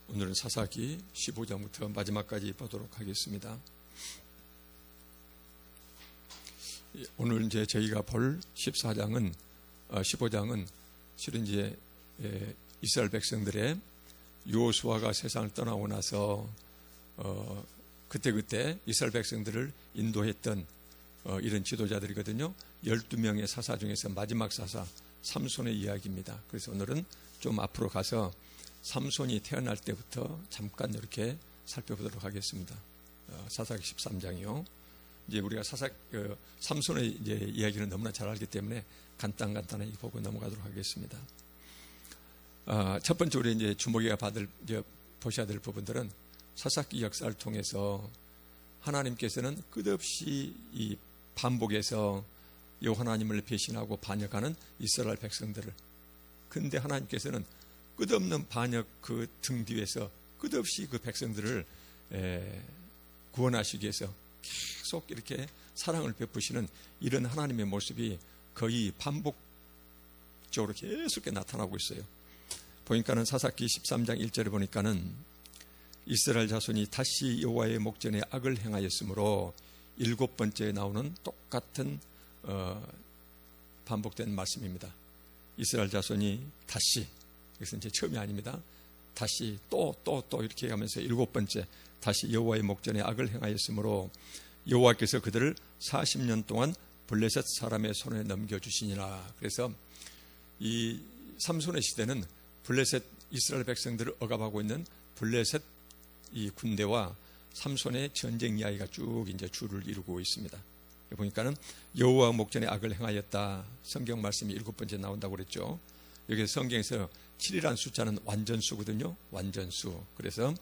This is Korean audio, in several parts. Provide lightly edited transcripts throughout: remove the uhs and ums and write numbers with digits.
오늘은 사사기 15장부터 마지막까지 보도록 하겠습니다. 오늘 이제 저희가 볼 15장은 실은 이제 이스라엘 백성들의 여호수아가 세상을 떠나고 나서 그때 이스라엘 백성들을 인도했던 이런 지도자들이거든요. 12명의 사사 중에서 마지막 사사 삼손의 이야기입니다. 그래서 오늘은 좀 앞으로 가서 삼손이 태어날 때부터 잠깐 이렇게 살펴보도록 하겠습니다. 사사기 13장이요. 이제 우리가 삼손의 이제 이야기는 너무나 잘 알기 때문에 간단하게 보고 넘어가도록 하겠습니다. 첫 번째 우리 이제 주목해야 보셔야 될 부분들은 사사기 역사를 통해서 하나님께서는 끝없이 이 반복해서 여호와 하나님을 배신하고 반역하는 이스라엘 백성들을, 근데 하나님께서는 끝없는 반역 그 등 뒤에서 끝없이 그 백성들을 구원하시기 위해서 계속 이렇게 사랑을 베푸시는 이런 하나님의 모습이 거의 반복적으로 계속 나타나고 있어요. 보니까는 사사기 13장 1절에 보니까는 이스라엘 자손이 다시 여호와의 목전에 악을 행하였으므로 7번째에 나오는 똑같은 반복된 말씀입니다. 이스라엘 자손이 다시, 그래서 이제 처음이 아닙니다. 다시 또 이렇게 가면서 7번째 다시 여호와의 목전에 악을 행하였으므로 여호와께서 그들을 40년 동안 블레셋 사람의 손에 넘겨주시니라. 그래서 이 삼손의 시대는 블레셋 이스라엘 백성들을 억압하고 있는 블레셋 이 군대와 삼손의 전쟁 이야기가 쭉 이제 줄을 이루고 있습니다. 보니까는 여호와 목전에 악을 행하였다. 성경 말씀이 7번째 나온다고 그랬죠. 여기 성경에서 7이라는 숫자는 완전수거든요. 완전수. 그래서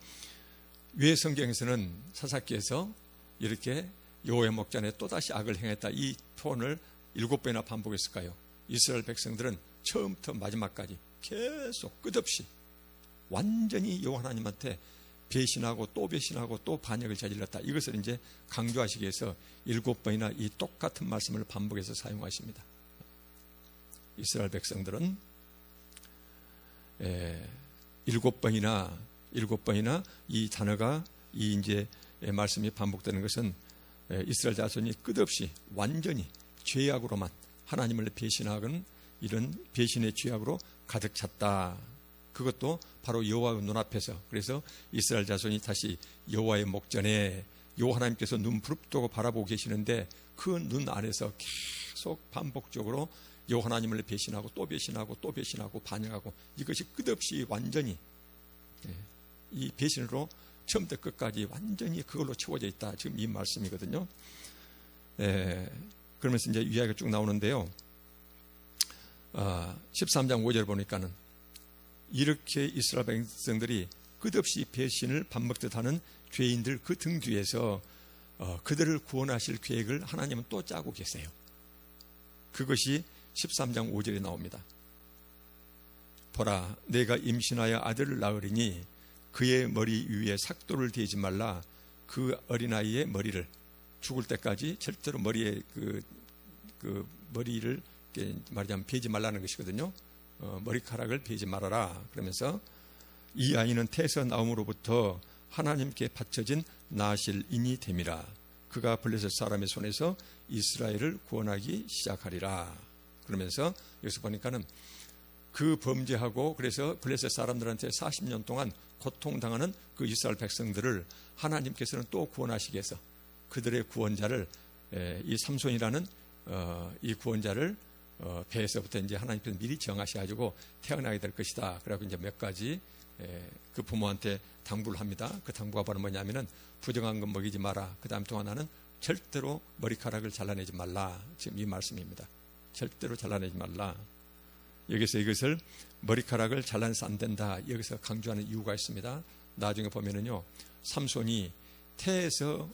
왜 성경에서는 사사기에서 이렇게 여호와의 목전에 또다시 악을 행했다 이 표현을 7번이나 반복했을까요? 이스라엘 백성들은 처음부터 마지막까지 계속 끝없이 완전히 여호와 하나님한테 배신하고 또 반역을 저질렀다. 이것을 이제 강조하시기 위해서 7번이나 이 똑같은 말씀을 반복해서 사용하십니다. 이스라엘 백성들은 7번이나 이 단어가 이 이제 말씀이 반복되는 것은 이스라엘 자손이 끝없이 완전히 죄악으로만 하나님을 배신하는 이런 배신의 죄악으로 가득 찼다. 그것도 바로 여호와의 눈앞에서. 그래서 이스라엘 자손이 다시 여호와의 목전에 여호와 하나님께서 눈 부릅뜨고 바라보고 계시는데 그 눈 안에서 계속 반복적으로 여호와 하나님을 배신하고 또 배신하고 반역하고 이것이 끝없이 완전히 이 배신으로 처음부터 끝까지 완전히 그걸로 채워져 있다. 지금 이 말씀이거든요. 그러면서 이제 이야기가 쭉 나오는데요. 13장 5절 보니까는 이렇게 이스라엘 백성들이 끝없이 배신을 반복듯 하는 죄인들 그 등 뒤에서 그들을 구원하실 계획을 하나님은 또 짜고 계세요. 그것이 13장 5절에 나옵니다. 보라, 내가 임신하여 아들을 낳으리니 그의 머리 위에 삭도를 대지 말라. 그 어린아이의 머리를 죽을 때까지 절대로 머리에 그 머리를 말하자면 베지 말라는 것이거든요. 머리카락을 베지 말아라. 그러면서 이 아이는 태에서 나옴으로부터 하나님께 바쳐진 나실인이 됨이라. 그가 블레셋 사람의 손에서 이스라엘을 구원하기 시작하리라. 그러면서 여기서 보니까는 그 범죄하고 그래서 블레셋 사람들한테 40년 동안 고통당하는 그 이스라엘 백성들을 하나님께서는 또 구원하시기 위해서 그들의 구원자를 이 삼손이라는 이 구원자를 배에서부터 이제 하나님께서 미리 정하셔가지고 태어나게 될 것이다. 그래서 이제 몇 가지 그 부모한테 당부를 합니다. 그 당부가 바로 뭐냐면은 부정한 건 먹이지 마라. 그 다음 또 하나는 절대로 머리카락을 잘라내지 말라. 지금 이 말씀입니다. 절대로 잘라내지 말라. 여기서 이것을 머리카락을 잘라내서 안 된다. 여기서 강조하는 이유가 있습니다. 나중에 보면은요, 삼손이 태에서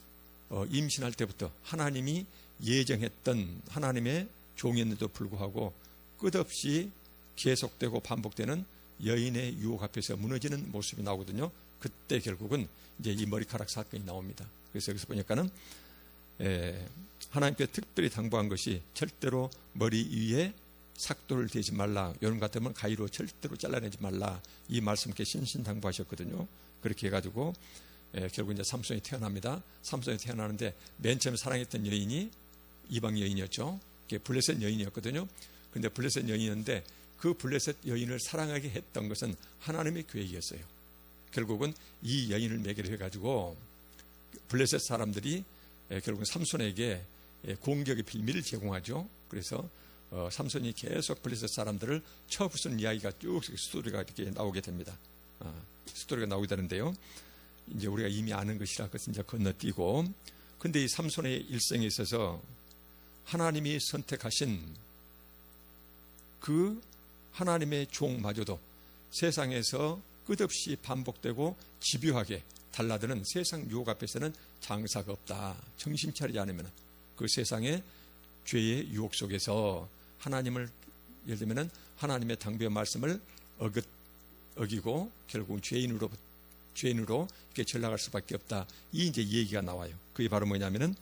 임신할 때부터 하나님이 예정했던 하나님의 종이었는데도 불구하고 끝없이 계속되고 반복되는 여인의 유혹 앞에서 무너지는 모습이 나오거든요. 그때 결국은 이제 이 머리카락 사건이 나옵니다. 그래서 여기서 보니까는 하나님께 특별히 당부한 것이 절대로 머리 위에 삭도를 대지 말라. 요런 같으면 가위로 절대로 잘라내지 말라. 이 말씀께 신신당부하셨거든요. 그렇게 해가지고 결국 이제 삼손이 태어납니다. 삼손이 태어나는데 맨 처음 사랑했던 여인이 이방 여인이었죠. 블레셋 여인이었거든요. 근데 블레셋 여인이었는데 그 블레셋 여인을 사랑하게 했던 것은 하나님의 계획이었어요. 결국은 이 여인을 매개로 해가지고 블레셋 사람들이 결국은 삼손에게 공격의 빌미를 제공하죠. 그래서 삼손이 계속 블레셋 사람들을 쳐부수는 이야기가 쭉 스토리가 이렇게 나오게 됩니다. 스토리가 나오게 되는데요. 이제 우리가 이미 아는 것이라 그것은 이제 건너뛰고, 근데 이 삼손의 일생에 있어서 하나님이 선택하신 그 하나님의 종마저도 세상에서 끝없이 반복되고 집요하게 달라드는 세상 유혹 앞에서는 장사가 없다. 정신 차리지 않으면 그 세상의 죄의 유혹 속에서 하나님을, 예를 들면 하나님의 당부의 말씀을 어기고 결국 죄인으로 이렇게 전락할 수밖에 없다. 이 이제 얘기가 나와요. 그게 바로 뭐냐면은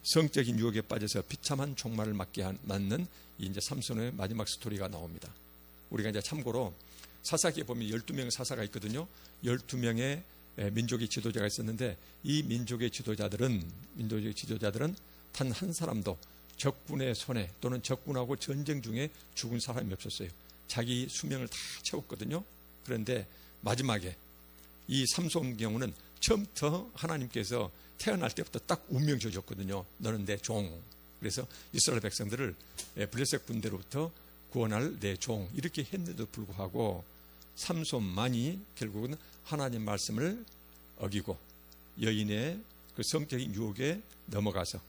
성적인 유혹에 빠져서 비참한 종말을 맞는 이제 삼손의 마지막 스토리가 나옵니다. 우리가 이제 참고로 사사기에 보면 12명의 사사가 있거든요. 12명의 민족의 지도자가 있었는데 이 민족의 지도자들은 단 한 사람도 적군의 손에 또는 적군하고 전쟁 중에 죽은 사람이 없었어요. 자기 수명을 다 채웠거든요. 그런데 마지막에 이 삼손 경우는 처음부터 하나님께서 태어날 때부터 딱 운명 주셨거든요. 너는 내 종. 그래서 이스라엘 백성들을 블레셋 군대로부터 구원할 내 종 이렇게 했는데도 불구하고 삼손만이 결국은 하나님 말씀을 어기고 여인의 그 성적인 유혹에 넘어가서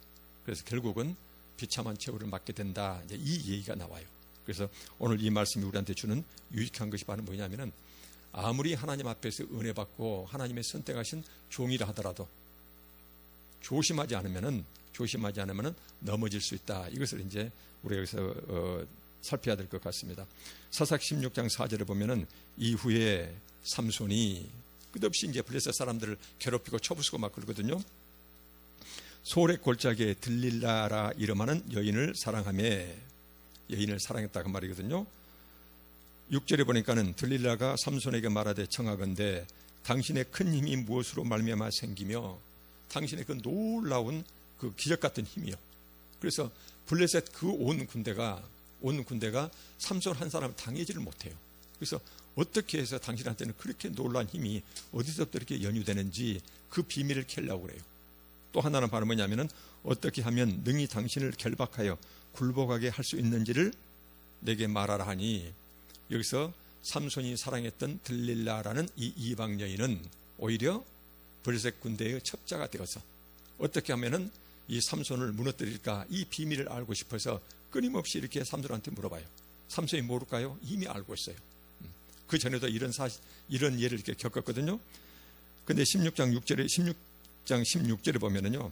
그래서 결국은 비참한 최후를 맞게 된다. 이제 이 얘기가 나와요. 그래서 오늘 이 말씀이 우리한테 주는 유익한 것이 바로 뭐냐면은 아무리 하나님 앞에서 은혜 받고 하나님의 선택하신 종이라 하더라도 조심하지 않으면은 넘어질 수 있다. 이것을 이제 우리가 여기서 살펴야 될 것 같습니다. 사사기 16장 4절에 보면은 이후에 삼손이 끝없이 이제 블레셋 사람들을 괴롭히고 쳐부수고 막 그러거든요. 소렉 골짜기에 들릴라라 이름하는 여인을 사랑했다 그 말이거든요. 6절에 보니까는 들릴라가 삼손에게 말하되 청하건대 당신의 큰 힘이 무엇으로 말미암아 생기며 당신의 그 놀라운 그 기적 같은 힘이요. 그래서 블레셋 그 온 군대가 삼손 한 사람을 당하지를 못해요. 그래서 어떻게 해서 당신한테는 그렇게 놀라운 힘이 어디서부터 이렇게 연유되는지 그 비밀을 캐려고 그래요. 또 하나는 바로 뭐냐면은 어떻게 하면 능히 당신을 결박하여 굴복하게 할 수 있는지를 내게 말하라 하니 여기서 삼손이 사랑했던 들릴라라는 이 이방 여인은 오히려 블레셋 군대의 첩자가 되어서 어떻게 하면은 이 삼손을 무너뜨릴까 이 비밀을 알고 싶어서 끊임없이 이렇게 삼손한테 물어봐요. 삼손이 모를까요? 이미 알고 있어요. 그 전에도 이런 예를 이렇게 겪었거든요. 근데 16장 16절에 보면은요,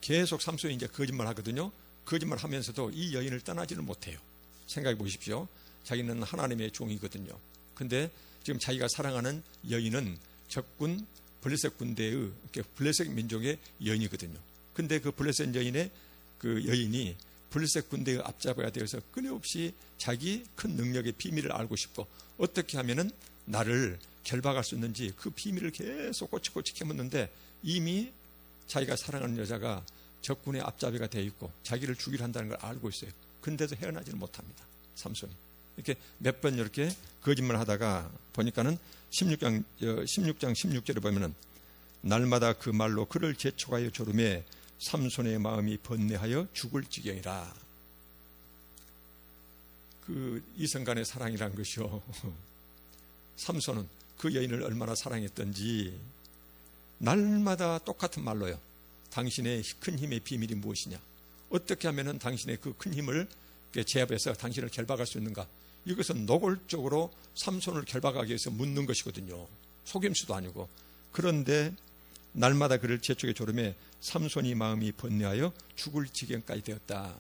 계속 삼손이 이제 거짓말 하거든요. 거짓말 하면서도 이 여인을 떠나지는 못해요. 생각해 보십시오. 자기는 하나님의 종이거든요. 근데 지금 자기가 사랑하는 여인은 적군 블레셋 군대의 블레셋 민족의 여인이거든요. 근데 그 블레셋 여인의 그 여인이 블레셋 군대의 앞잡이가 되어서 끊임없이 자기 큰 능력의 비밀을 알고 싶고 어떻게 하면은 나를 결박할 수 있는지 그 비밀을 계속 꼬치꼬치 캐묻는데 이미 자기가 사랑하는 여자가 적군의 앞잡이가 되어 있고 자기를 죽이려 한다는 걸 알고 있어요. 근데도 헤어나지는 못합니다. 삼손이. 이렇게 몇 번 이렇게 거짓말 하다가 보니까는 16장 16절에 보면은 날마다 그 말로 그를 재촉하여 조름에 삼손의 마음이 번뇌하여 죽을 지경이라. 그 이성간의 사랑이란 것이요. 삼손은 그 여인을 얼마나 사랑했던지 날마다 똑같은 말로요. 당신의 큰 힘의 비밀이 무엇이냐? 어떻게 하면은 당신의 그 큰 힘을 제압해서 당신을 결박할 수 있는가? 이것은 노골적으로 삼손을 결박하기 위해서 묻는 것이거든요. 속임수도 아니고. 그런데 날마다 그를 재촉에 조름에 삼손이 마음이 번뇌하여 죽을 지경까지 되었다.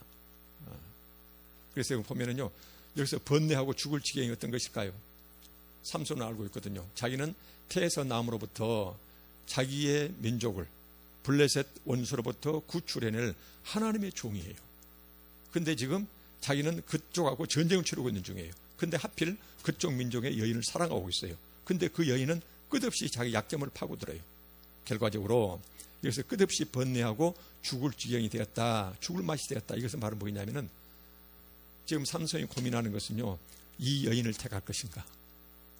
그래서 여기 보면은요, 여기서 번뇌하고 죽을 지경이 어떤 것일까요? 삼손은 알고 있거든요. 자기는 태에서 나음으로부터 자기의 민족을 블레셋 원수로부터 구출해낼 하나님의 종이에요. 근데 지금 자기는 그쪽하고 전쟁을 치르고 있는 중이에요. 근데 하필 그쪽 민족의 여인을 사랑하고 있어요. 근데 그 여인은 끝없이 자기 약점을 파고들어요. 결과적으로 여기서 끝없이 번뇌하고 죽을 지경이 되었다. 죽을 맛이 되었다. 이것은 바로 뭐냐면은 지금 삼손이 고민하는 것은요, 이 여인을 택할 것인가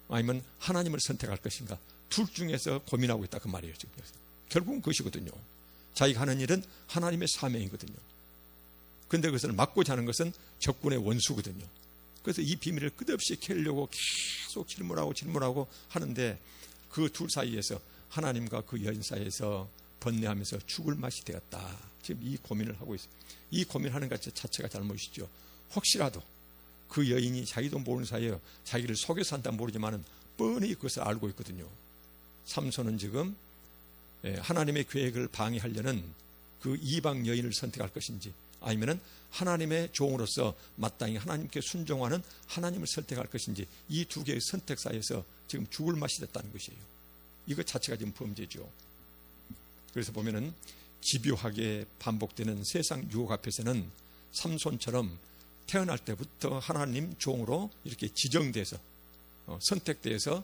아니면 하나님을 선택할 것인가, 둘 중에서 고민하고 있다 그 말이에요. 지금 결국은 그것이거든요. 자기가 하는 일은 하나님의 사명이거든요. 그런데 그것을 막고자 하는 것은 적군의 원수거든요. 그래서 이 비밀을 끝없이 캐려고 계속 질문하고 하는데 그 둘 사이에서, 하나님과 그 여인 사이에서 번뇌하면서 죽을 맛이 되었다. 지금 이 고민을 하고 있어요. 이 고민하는 것 자체가 잘못이죠. 혹시라도 그 여인이 자기도 모르는 사이에 자기를 속여서 한다 모르지만은 뻔히 그것을 알고 있거든요. 삼손은 지금 하나님의 계획을 방해하려는 그 이방 여인을 선택할 것인지, 아니면은 하나님의 종으로서 마땅히 하나님께 순종하는 하나님을 선택할 것인지, 이 두 개의 선택 사이에서 지금 죽을 맛이 됐다는 것이에요. 이것 자체가 지금 범죄죠. 그래서 보면은 집요하게 반복되는 세상 유혹 앞에서는 삼손처럼 태어날 때부터 하나님 종으로 이렇게 지정돼서 선택돼서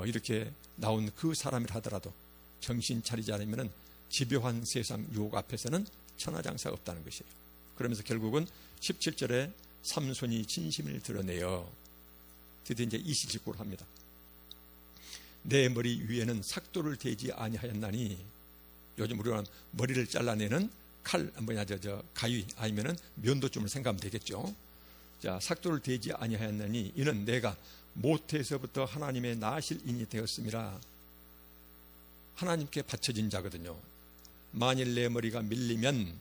이렇게 나온 그 사람이라 하더라도 정신 차리지 않으면은 집요한 세상 유혹 앞에서는 천하장사가 없다는 것이에요. 그러면서 결국은 17절에 삼손이 진심을 드러내요. 드디어 이제 이실직고를 합니다. 내 머리 위에는 삭도를 대지 아니하였나니, 요즘 우리가 머리를 잘라내는 칼, 가위 아니면은 면도쯤을 생각하면 되겠죠. 자, 삭도를 대지 아니하였나니 이는 내가 모태에서부터 하나님의 나실 인이 되었음이라. 하나님께 바쳐진 자거든요. 만일 내 머리가 밀리면,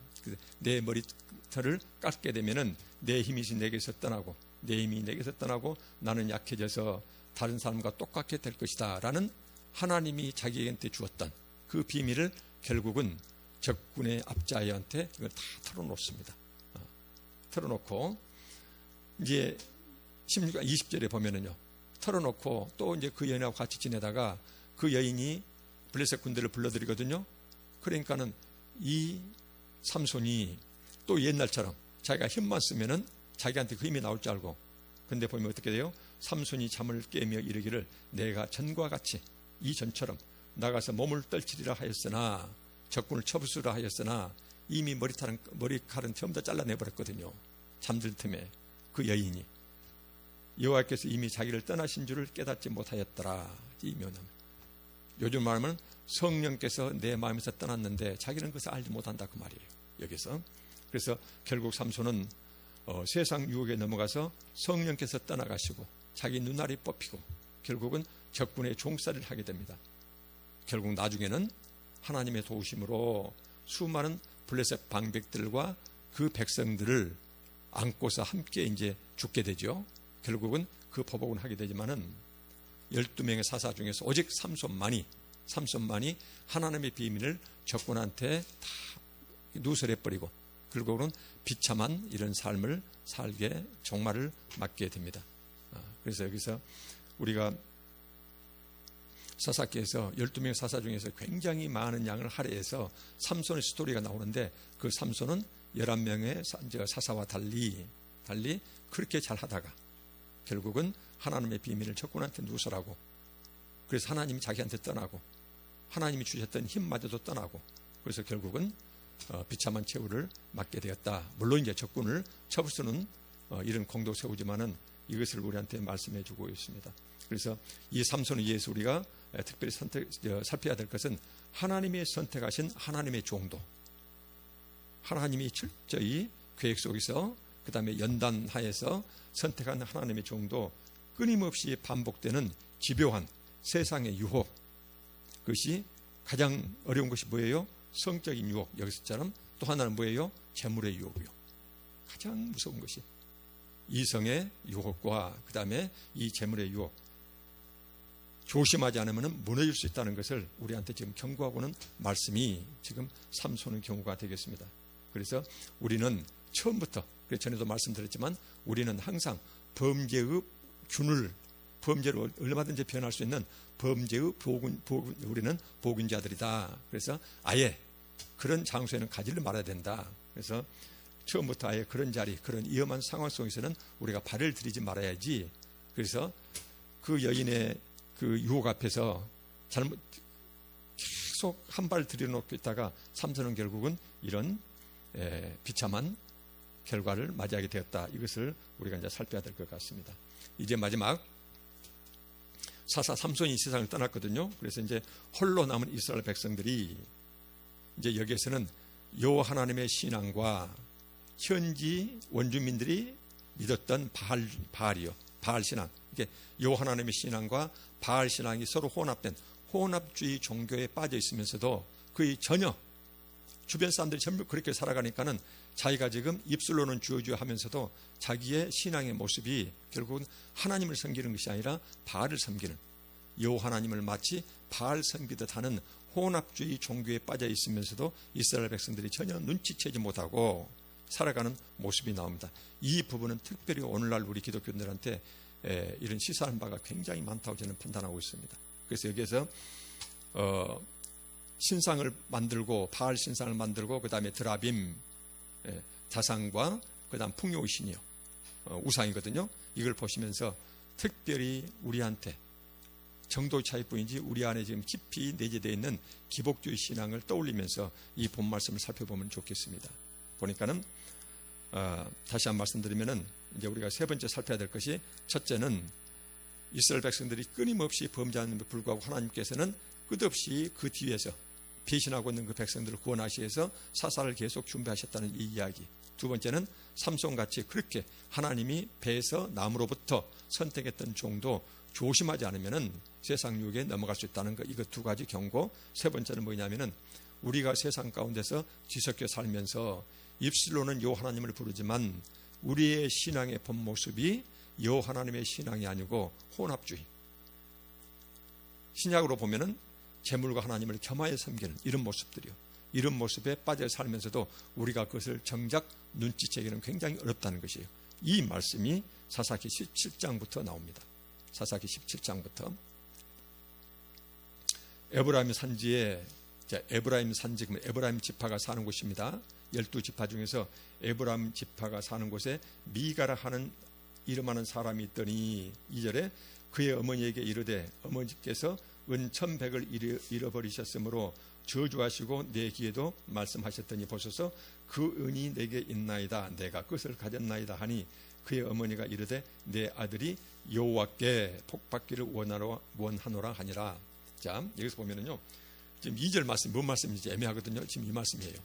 내 머리털을 깎게 되면은 내 힘이 내게서 떠나고, 내 힘이 내게서 떠나고 나는 약해져서 다른 사람과 똑같게 될 것이다 라는 하나님이 자기한테 주었던 그 비밀을 결국은 적군의 압자이한테 이걸 다 털어놓습니다. 털어놓고 이제 16절 20절에 보면은요, 털어놓고 또 이제 그 여인하고 같이 지내다가 그 여인이 블레셋 군대를 불러들이거든요. 그러니까는 이 삼손이 또 옛날처럼 자기가 힘만 쓰면은 자기한테 그 힘이 나올 줄 알고, 근데 보면 어떻게 돼요? 삼손이 잠을 깨며 이르기를 내가 전과 같이 이전처럼 나가서 몸을 떨치리라 하였으나, 적군을 쳐부수라 하였으나 이미 머리칼은 전부 다 잘라내버렸거든요. 잠들 틈에 그 여인이 여호와께서 이미 자기를 떠나신 줄을 깨닫지 못하였더라. 이 면함. 요즘 말하면 성령께서 내 마음에서 떠났는데 자기는 그것을 알지 못한다 그 말이에요. 여기서. 그래서 결국 삼손은 세상 유혹에 넘어가서 성령께서 떠나가시고 자기 눈알이 뽑히고 결국은 적군의 종살이를 하게 됩니다. 결국 나중에는 하나님의 도우심으로 수많은 블레셋 방백들과 그 백성들을 안고서 함께 이제 죽게 되죠. 결국은 그 보복은 하게 되지만은 12명의 사사 중에서 오직 삼손만이 하나님의 비밀을 적군한테 다 누설해버리고 결국은 비참한 이런 삶을 살게 종말을 맞게 됩니다. 그래서 여기서 우리가 사사기에서 12명의 사사 중에서 굉장히 많은 양을 할애해서 삼손의 스토리가 나오는데, 그 삼손은 11명의 사사와 달리 그렇게 잘 하다가 결국은 하나님의 비밀을 적군한테 누설하고, 그래서 하나님이 자기한테 떠나고 하나님이 주셨던 힘마저도 떠나고, 그래서 결국은 비참한 최후를 맞게 되었다. 물론 이제 적군을 쳐볼 수는 이런 공도 세우지만은 이것을 우리한테 말씀해 주고 있습니다. 그래서 이 삼손을 위해서 우리가 특별히 살펴야 될 것은 하나님이 선택하신 하나님의 종도, 하나님이 철저히 계획 속에서 그 다음에 연단하에서 선택한 하나님의 종도, 끊임없이 반복되는 집요한 세상의 유혹, 그것이 가장 어려운 것이 뭐예요? 성적인 유혹. 여기서처럼 또 하나는 뭐예요? 재물의 유혹이요. 가장 무서운 것이 이성의 유혹과 그 다음에 이 재물의 유혹. 조심하지 않으면 무너질 수 있다는 것을 우리한테 지금 경고하고는 말씀이 지금 삼손의 경우가 되겠습니다. 그래서 우리는 처음부터, 전에도 말씀드렸지만 우리는 항상 범죄의 균을, 범죄로 얼마든지 변할 수 있는 범죄의 우리는 복인자들이다. 그래서 아예 그런 장소에는 가지를 말아야 된다. 그래서 처음부터 아예 그런 자리, 그런 위험한 상황 속에서는 우리가 발을 들이지 말아야지. 그래서 그 여인의 그 유혹 앞에서 잘못 계속 한 발 들여놓고 있다가 삼손은 결국은 이런 비참한 결과를 맞이하게 되었다. 이것을 우리가 이제 살펴야 될 것 같습니다. 이제 마지막 사사 삼손이 세상을 떠났거든요. 그래서 이제 홀로 남은 이스라엘 백성들이 이제 여기에서는 여호와 하나님의 신앙과 현지 원주민들이 믿었던 바알이요, 바알 신앙. 이게 여호와 하나님의 신앙과 바알 신앙이 서로 혼합된 혼합주의 종교에 빠져 있으면서도 거의 전혀 주변 사람들이 전부 그렇게 살아가니까는 자기가 지금 입술로는 주어주어 하면서도 자기의 신앙의 모습이 결국은 하나님을 섬기는 것이 아니라 바알을 섬기는, 여호와 하나님을 마치 바알 섬기듯 하는 혼합주의 종교에 빠져 있으면서도 이스라엘 백성들이 전혀 눈치채지 못하고 살아가는 모습이 나옵니다. 이 부분은 특별히 오늘날 우리 기독교인들한테 이런 시사하는 바가 굉장히 많다고 저는 판단하고 있습니다. 그래서 여기에서 신상을 만들고 바알 신상을 만들고 그 다음에 드라빔 자상과 그 다음 풍요의 신이요, 우상이거든요. 이걸 보시면서 특별히 우리한테 정도 차이뿐이지 우리 안에 지금 깊이 내재되어 있는 기복주의 신앙을 떠올리면서 이 본 말씀을 살펴보면 좋겠습니다. 보니까는 다시 한 말씀드리면은 이제 우리가 세 번째 살펴야 될 것이, 첫째는 이스라엘 백성들이 끊임없이 범죄하는데 불구하고 하나님께서는 끝없이 그 뒤에서 배신하고 있는 그 백성들을 구원하시기 위해서 사사를 계속 준비하셨다는 이 이야기. 두 번째는 삼손같이 그렇게 하나님이 배에서 나무로부터 선택했던 종도 조심하지 않으면은 세상 유혹에 넘어갈 수 있다는 것. 이거 두 가지 경고. 세 번째는 뭐냐면은 우리가 세상 가운데서 뒤섞여 살면서 입술로는 여호와 하나님을 부르지만 우리의 신앙의 본 모습이 여호와 하나님의 신앙이 아니고 혼합주의. 신약으로 보면은 재물과 하나님을 겸하여 섬기는 이런 모습들이요. 이런 모습에 빠져 살면서도 우리가 그것을 정작 눈치채기는 굉장히 어렵다는 것이에요. 이 말씀이 사사기 17장부터 나옵니다. 사사기 17장부터 에브라임 산지에, 에브라임 산지, 에브라임 지파가 사는 곳입니다. 12지파 중에서 에브라임 지파가 사는 곳에 미가라 하는 이름하는 사람이 있더니 2절에 그의 어머니에게 이르되 어머니께서 은 1,100을 잃어버리셨으므로 저주하시고 내 귀에도 말씀하셨더니 보소서 그 은이 내게 있나이다. 내가 그것을 가졌나이다 하니 그의 어머니가 이르되 내 아들이 여호와께 복받기를 원하노라 하니라. 자, 여기서 보면은요, 지금 2절 말씀, 뭔 말씀인지 애매하거든요. 지금 이 말씀이에요.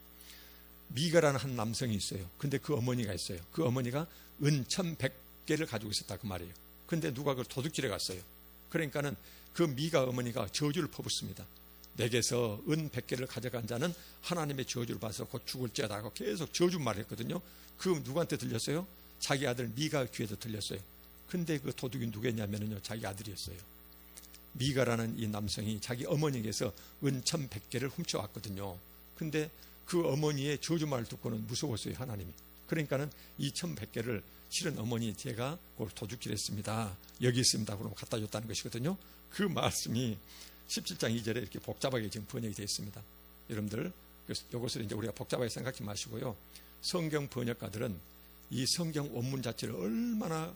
미가라는 한 남성이 있어요. 근데 그 어머니가 있어요. 그 어머니가 은 1,100개를 가지고 있었다 그 말이에요. 근데 누가 그걸 도둑질해 갔어요. 그러니까는 그 미가 어머니가 저주를 퍼붓습니다. 내게서 은 100개를 가져간 자는 하나님의 저주를 받아서 곧 죽을지어다 하고 계속 저주 말했거든요. 그 누구한테 들렸어요? 자기 아들 미가 귀에도 들렸어요. 근데 그 도둑이 누구였냐면요, 자기 아들이었어요. 미가라는 이 남성이 자기 어머니에게서 은 1,100개를 훔쳐왔거든요. 근데 그 어머니의 저주말을 듣고는 무서웠어요, 하나님이. 그러니까는 이 1,100개를 실은 어머니 제가 그걸 도둑질했습니다. 여기 있습니다. 그러면 갖다 줬다는 것이거든요. 그 말씀이 17장 2절에 이렇게 복잡하게 지금 번역이 되어 있습니다. 여러분들 이것을 이제 우리가 복잡하게 생각하지 마시고요. 성경 번역가들은 이 성경 원문 자체를 얼마나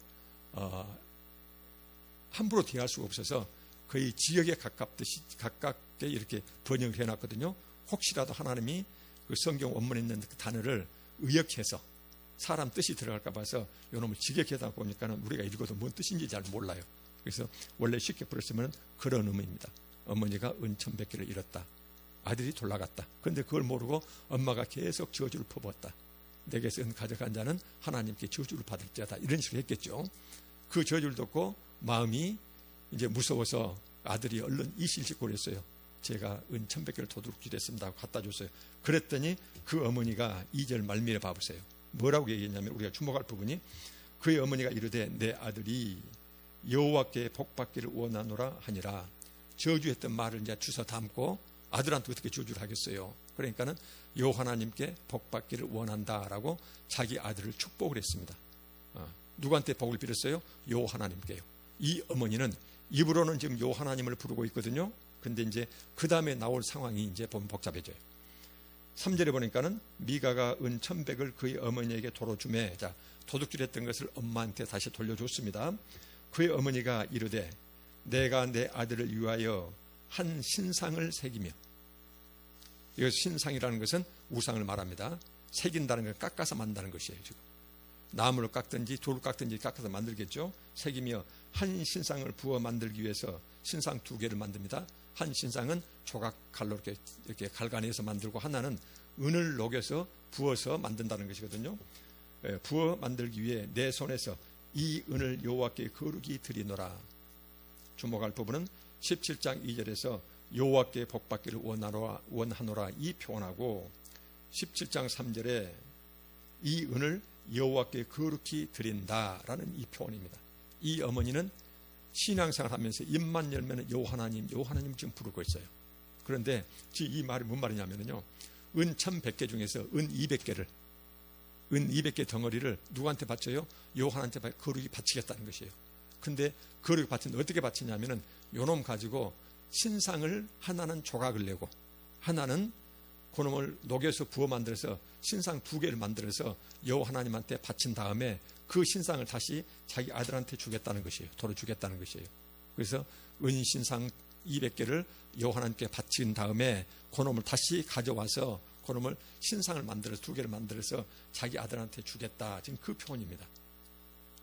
함부로 대할 수가 없어서 거의 지역에 가깝게 이렇게 번역을 해놨거든요. 혹시라도 하나님이 그 성경 원문에 있는 그 단어를 의역해서 사람 뜻이 들어갈까 봐서 이놈을 직역하다 보니까는 우리가 읽어도 뭔 뜻인지 잘 몰라요. 그래서 원래 쉽게 풀었으면 그런 의미입니다. 어머니가 은 1,100개를 잃었다. 아들이 돌아갔다. 그런데 그걸 모르고 엄마가 계속 저주를 퍼부었다. 내게서 은 가져간 자는 하나님께 저주를 받을지어다. 이런 식으로 했겠죠. 그 저주를 듣고 마음이 이제 무서워서 아들이 얼른 이실직고를 했어요. 제가 은 1,100개를 도둑질했습니다 하고 갖다 줬어요. 그랬더니 그 어머니가 2절 말미에 봐보세요. 뭐라고 얘기했냐면 우리가 주목할 부분이 그의 어머니가 이르되 내 아들이 여호와께 복받기를 원하노라 하니라. 저주했던 말을 이제 주워 담고 아들한테 어떻게 저주를 하겠어요. 그러니까는 여호와 하나님께 복받기를 원한다라고 자기 아들을 축복을 했습니다. 누구한테 복을 빌었어요? 여호와 하나님께요. 이 어머니는 입으로는 지금 여호와 하나님을 부르고 있거든요. 근데 이제 그 다음에 나올 상황이 이제 보면 복잡해져요. 3절에 보니까는 미가가 은 1,100을 그의 어머니에게 도로 주매, 자, 도둑질했던 것을 엄마한테 다시 돌려줬습니다. 그의 어머니가 이르되 내가 내 아들을 위하여 한 신상을 새기며, 이거 신상이라는 것은 우상을 말합니다. 새긴다는 걸 깎아서 만든다는 것이에요. 지금 나무를 깎든지 돌을 깎든지 깎아서 만들겠죠. 새기며 한 신상을 부어 만들기 위해서 신상 2개를 만듭니다. 한 신상은 조각 칼로 이렇게 갈가내서 만들고, 하나는 은을 녹여서 부어서 만든다는 것이거든요. 부어 만들기 위해 내 손에서 이 은을 여호와께 거룩히 드리노라. 주목할 부분은 17장 2절에서 여호와께 복받기를 원하노라 이 표현하고, 17장 3절에 이 은을 여호와께 거룩히 드린다라는 이 표현입니다. 이 어머니는 신앙생활 하면서 입만 열면 여호와 하나님 지금 부르고 있어요. 그런데 이 말이 뭔 말이냐면요, 은 1,100개 중에서 은 200개 덩어리를 누구한테 바쳐요? 여호와한테 거룩히 바치겠다는 것이에요. 근데 거룩히 바치는 어떻게 바치냐면은 요놈 가지고 신상을, 하나는 조각을 내고 하나는 그놈을 녹여서 부어 만들어서 신상 2개를 만들어서 여호와 하나님한테 바친 다음에 그 신상을 다시 자기 아들한테 주겠다는 것이에요. 도로 주겠다는 것이에요. 그래서 은신상 200개를 여호와 하나님께 바친 다음에 그놈을 다시 가져와서 그놈을 신상을 만들어서 2개를 만들어서 자기 아들한테 주겠다. 지금 그 표현입니다.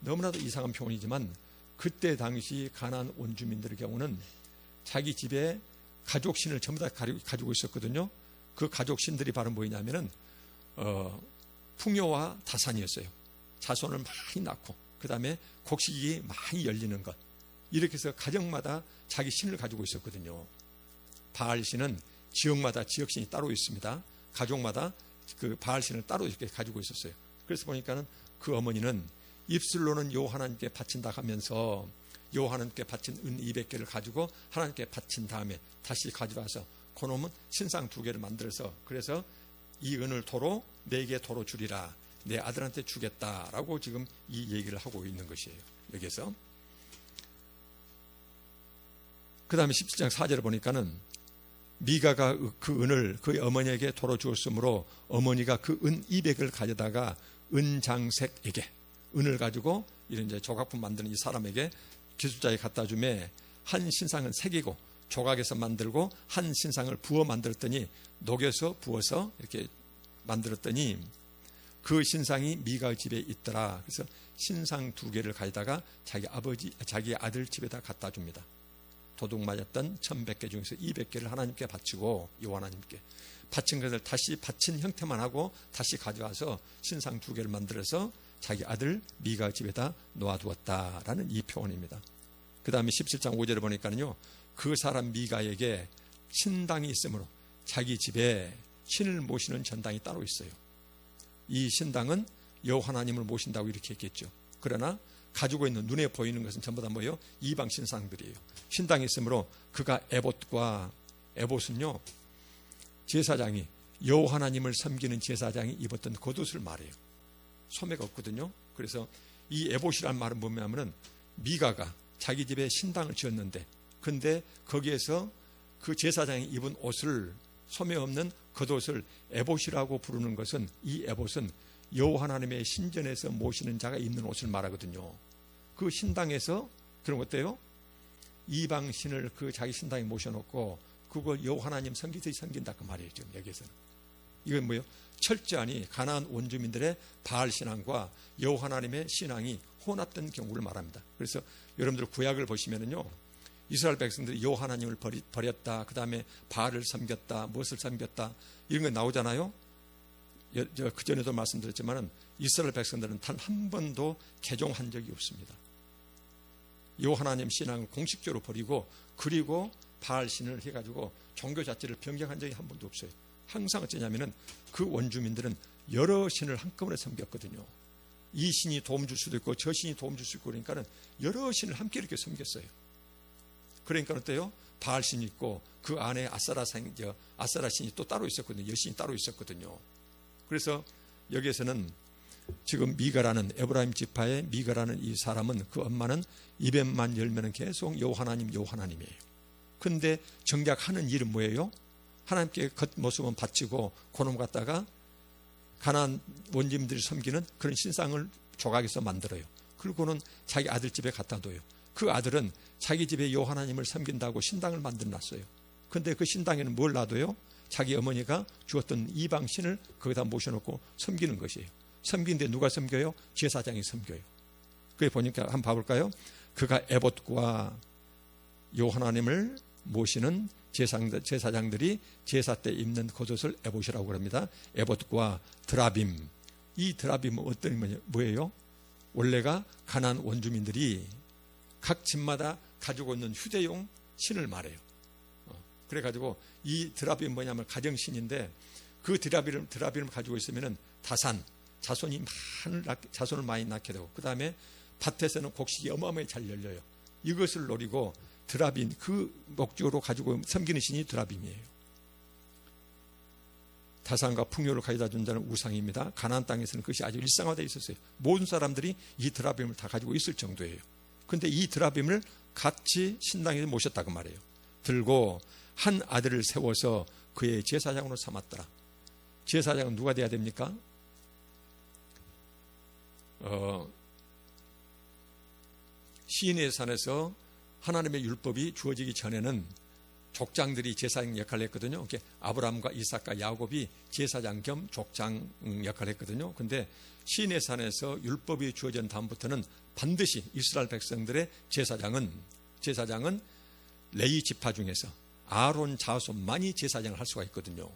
너무나도 이상한 표현이지만 그때 당시 가나안 원주민들의 경우는 자기 집에 가족신을 전부 다 가지고 있었거든요. 그 가족신들이 바로 뭐냐면은 풍요와 다산이었어요. 자손을 많이 낳고 그 다음에 곡식이 많이 열리는 것, 이렇게 해서 가정마다 자기 신을 가지고 있었거든요. 바알신은 지역마다 지역신이 따로 있습니다. 가족마다 그 바알신을 따로 이렇게 가지고 있었어요. 그래서 보니까는 그 어머니는 입술로는 여호와 하나님께 바친다 하면서 여호와 하나님께 바친 은 200개를 가지고 하나님께 바친 다음에 다시 가져와서 그놈은 신상 2개를 만들어서, 그래서 이 은을 도로 4개 도로 주리라, 내 아들한테 주겠다라고 지금 이 얘기를 하고 있는 것이에요. 여기서 그 다음에 17장 4절에 보니까는 미가가 그 은을 그의 어머니에게 도로 주었으므로 어머니가 그 은 200을 가져다가 은장색에게, 은을 가지고 이런 이제 조각품 만드는 이 사람에게 기술자에 갖다 주매, 한 신상은 새기고 조각에서 만들고 한 신상을 부어 만들었더니, 녹여서 부어서 이렇게 만들었더니 그 신상이 미가의 집에 있더라. 그래서 신상 2개를 가져다가 자기 아들 집에다 갖다 줍니다. 도둑 맞았던 1,100개 중에서 200개를 하나님께 바치고, 여호와 하나님께 바친 것을 다시 바친 형태만 하고 다시 가져와서 신상 2개를 만들어서 자기 아들 미가 집에다 놓아두었다라는 이 표현입니다. 그 다음에 17장 5절에 보니까는요, 그 사람 미가에게 신당이 있으므로 자기 집에 신을 모시는 전당이 따로 있어요. 이 신당은 여호와 하나님을 모신다고 이렇게 했겠죠. 그러나 가지고 있는 눈에 보이는 것은 전부 다 뭐예요? 이방 신상들이에요. 신당이 있으므로 그가 에봇은요, 제사장이, 여호와 하나님을 섬기는 제사장이 입었던 겉옷을 말해요. 소매가 없거든요. 그래서 이 에봇이라는 말은 뭐냐면은 미가가 자기 집에 신당을 지었는데, 근데 거기에서 그 제사장이 입은 옷을, 소매 없는 겉옷을 에봇이라고 부르는 것은, 이 에봇은 여호와 하나님의 신전에서 모시는 자가 입는 옷을 말하거든요. 그 신당에서 그런 것 어때요? 이방 신을 그 자기 신당에 모셔놓고 그걸 여호와 하나님 섬기듯이 섬긴다 그 말이에요. 지금 여기에서는 이건 뭐예요? 철저하니 가나안 원주민들의 바알 신앙과 여호와 하나님의 신앙이 혼합된 경우를 말합니다. 그래서 여러분들 구약을 보시면은요, 이스라엘 백성들이 여호와 하나님을 버렸다, 그 다음에 바알을 섬겼다, 무엇을 섬겼다, 이런 거 나오잖아요. 그 전에도 말씀드렸지만은 이스라엘 백성들은 단 한 번도 개종한 적이 없습니다. 여호와 하나님 신앙을 공식적으로 버리고, 그리고 바알 신을 해가지고 종교 자체를 변경한 적이 한 번도 없어요. 항상 어쩌냐면은 그 원주민들은 여러 신을 한꺼번에 섬겼거든요. 이 신이 도움 줄 수도 있고 저 신이 도움 줄 수 있고, 그러니까는 여러 신을 함께 이렇게 섬겼어요. 그러니까 어때요? 바알 신이 있고 그 안에 아세라 신이 또 따로 있었거든요. 여신이 따로 있었거든요. 그래서 여기에서는 지금 미가라는 에브라임 지파의 미가라는 이 사람은, 그 엄마는 입에만 열면은 계속 여호와 하나님, 여호와 하나님이에요. 근데 정작 하는 일은 뭐예요? 하나님께 겉모습은 바치고 그놈 갖다가 가나안 원주민들이 섬기는 그런 신상을 조각에서 만들어요. 그리고는 자기 아들 집에 갖다 둬요. 그 아들은 자기 집에 여호와 하나님을 섬긴다고 신당을 만들어 놨어요. 그런데 그 신당에는 뭘 놔둬요? 자기 어머니가 주었던 이방신을 거기다 모셔놓고 섬기는 것이에요. 섬기는데 누가 섬겨요? 제사장이 섬겨요. 그게 보니까 한번 봐볼까요? 그가 에봇과 여호와 하나님을 모시는 제사장들이 제사 때 입는 겉옷을 에봇이라고 그럽니다. 에봇과 드라빔. 이 드라빔은 어떤 뭐예요? 원래가 가나안 원주민들이 각 집마다 가지고 있는 휴대용 신을 말해요. 그래가지고 이 드라빔은 뭐냐면 가정신인데 그 드라빔을 가지고 있으면은 다산, 자손을 많이 낳게 되고 그 다음에 밭에서는 곡식이 어마어마하게 잘 열려요. 이것을 노리고 드라빔, 그 목적으로 가지고 섬기는 신이 드라빔이에요. 다산과 풍요를 가져다 준다는 우상입니다. 가나안 땅에서는 그것이 아주 일상화되어 있었어요. 모든 사람들이 이 드라빔을 다 가지고 있을 정도예요. 그런데 이 드라빔을 같이 신당에 모셨다고 말해요. 들고 한 아들을 세워서 그의 제사장으로 삼았더라. 제사장은 누가 돼야 됩니까? 시인의 산에서 하나님의 율법이 주어지기 전에는 족장들이 제사장 역할을 했거든요. 아브라함과 이삭과 야곱이 제사장 겸 족장 역할을 했거든요. 그런데 시인의 산에서 율법이 주어진 다음부터는 반드시 이스라엘 백성들의 제사장은 레위 지파 중에서 아론 자손만이 제사장을 할 수가 있거든요.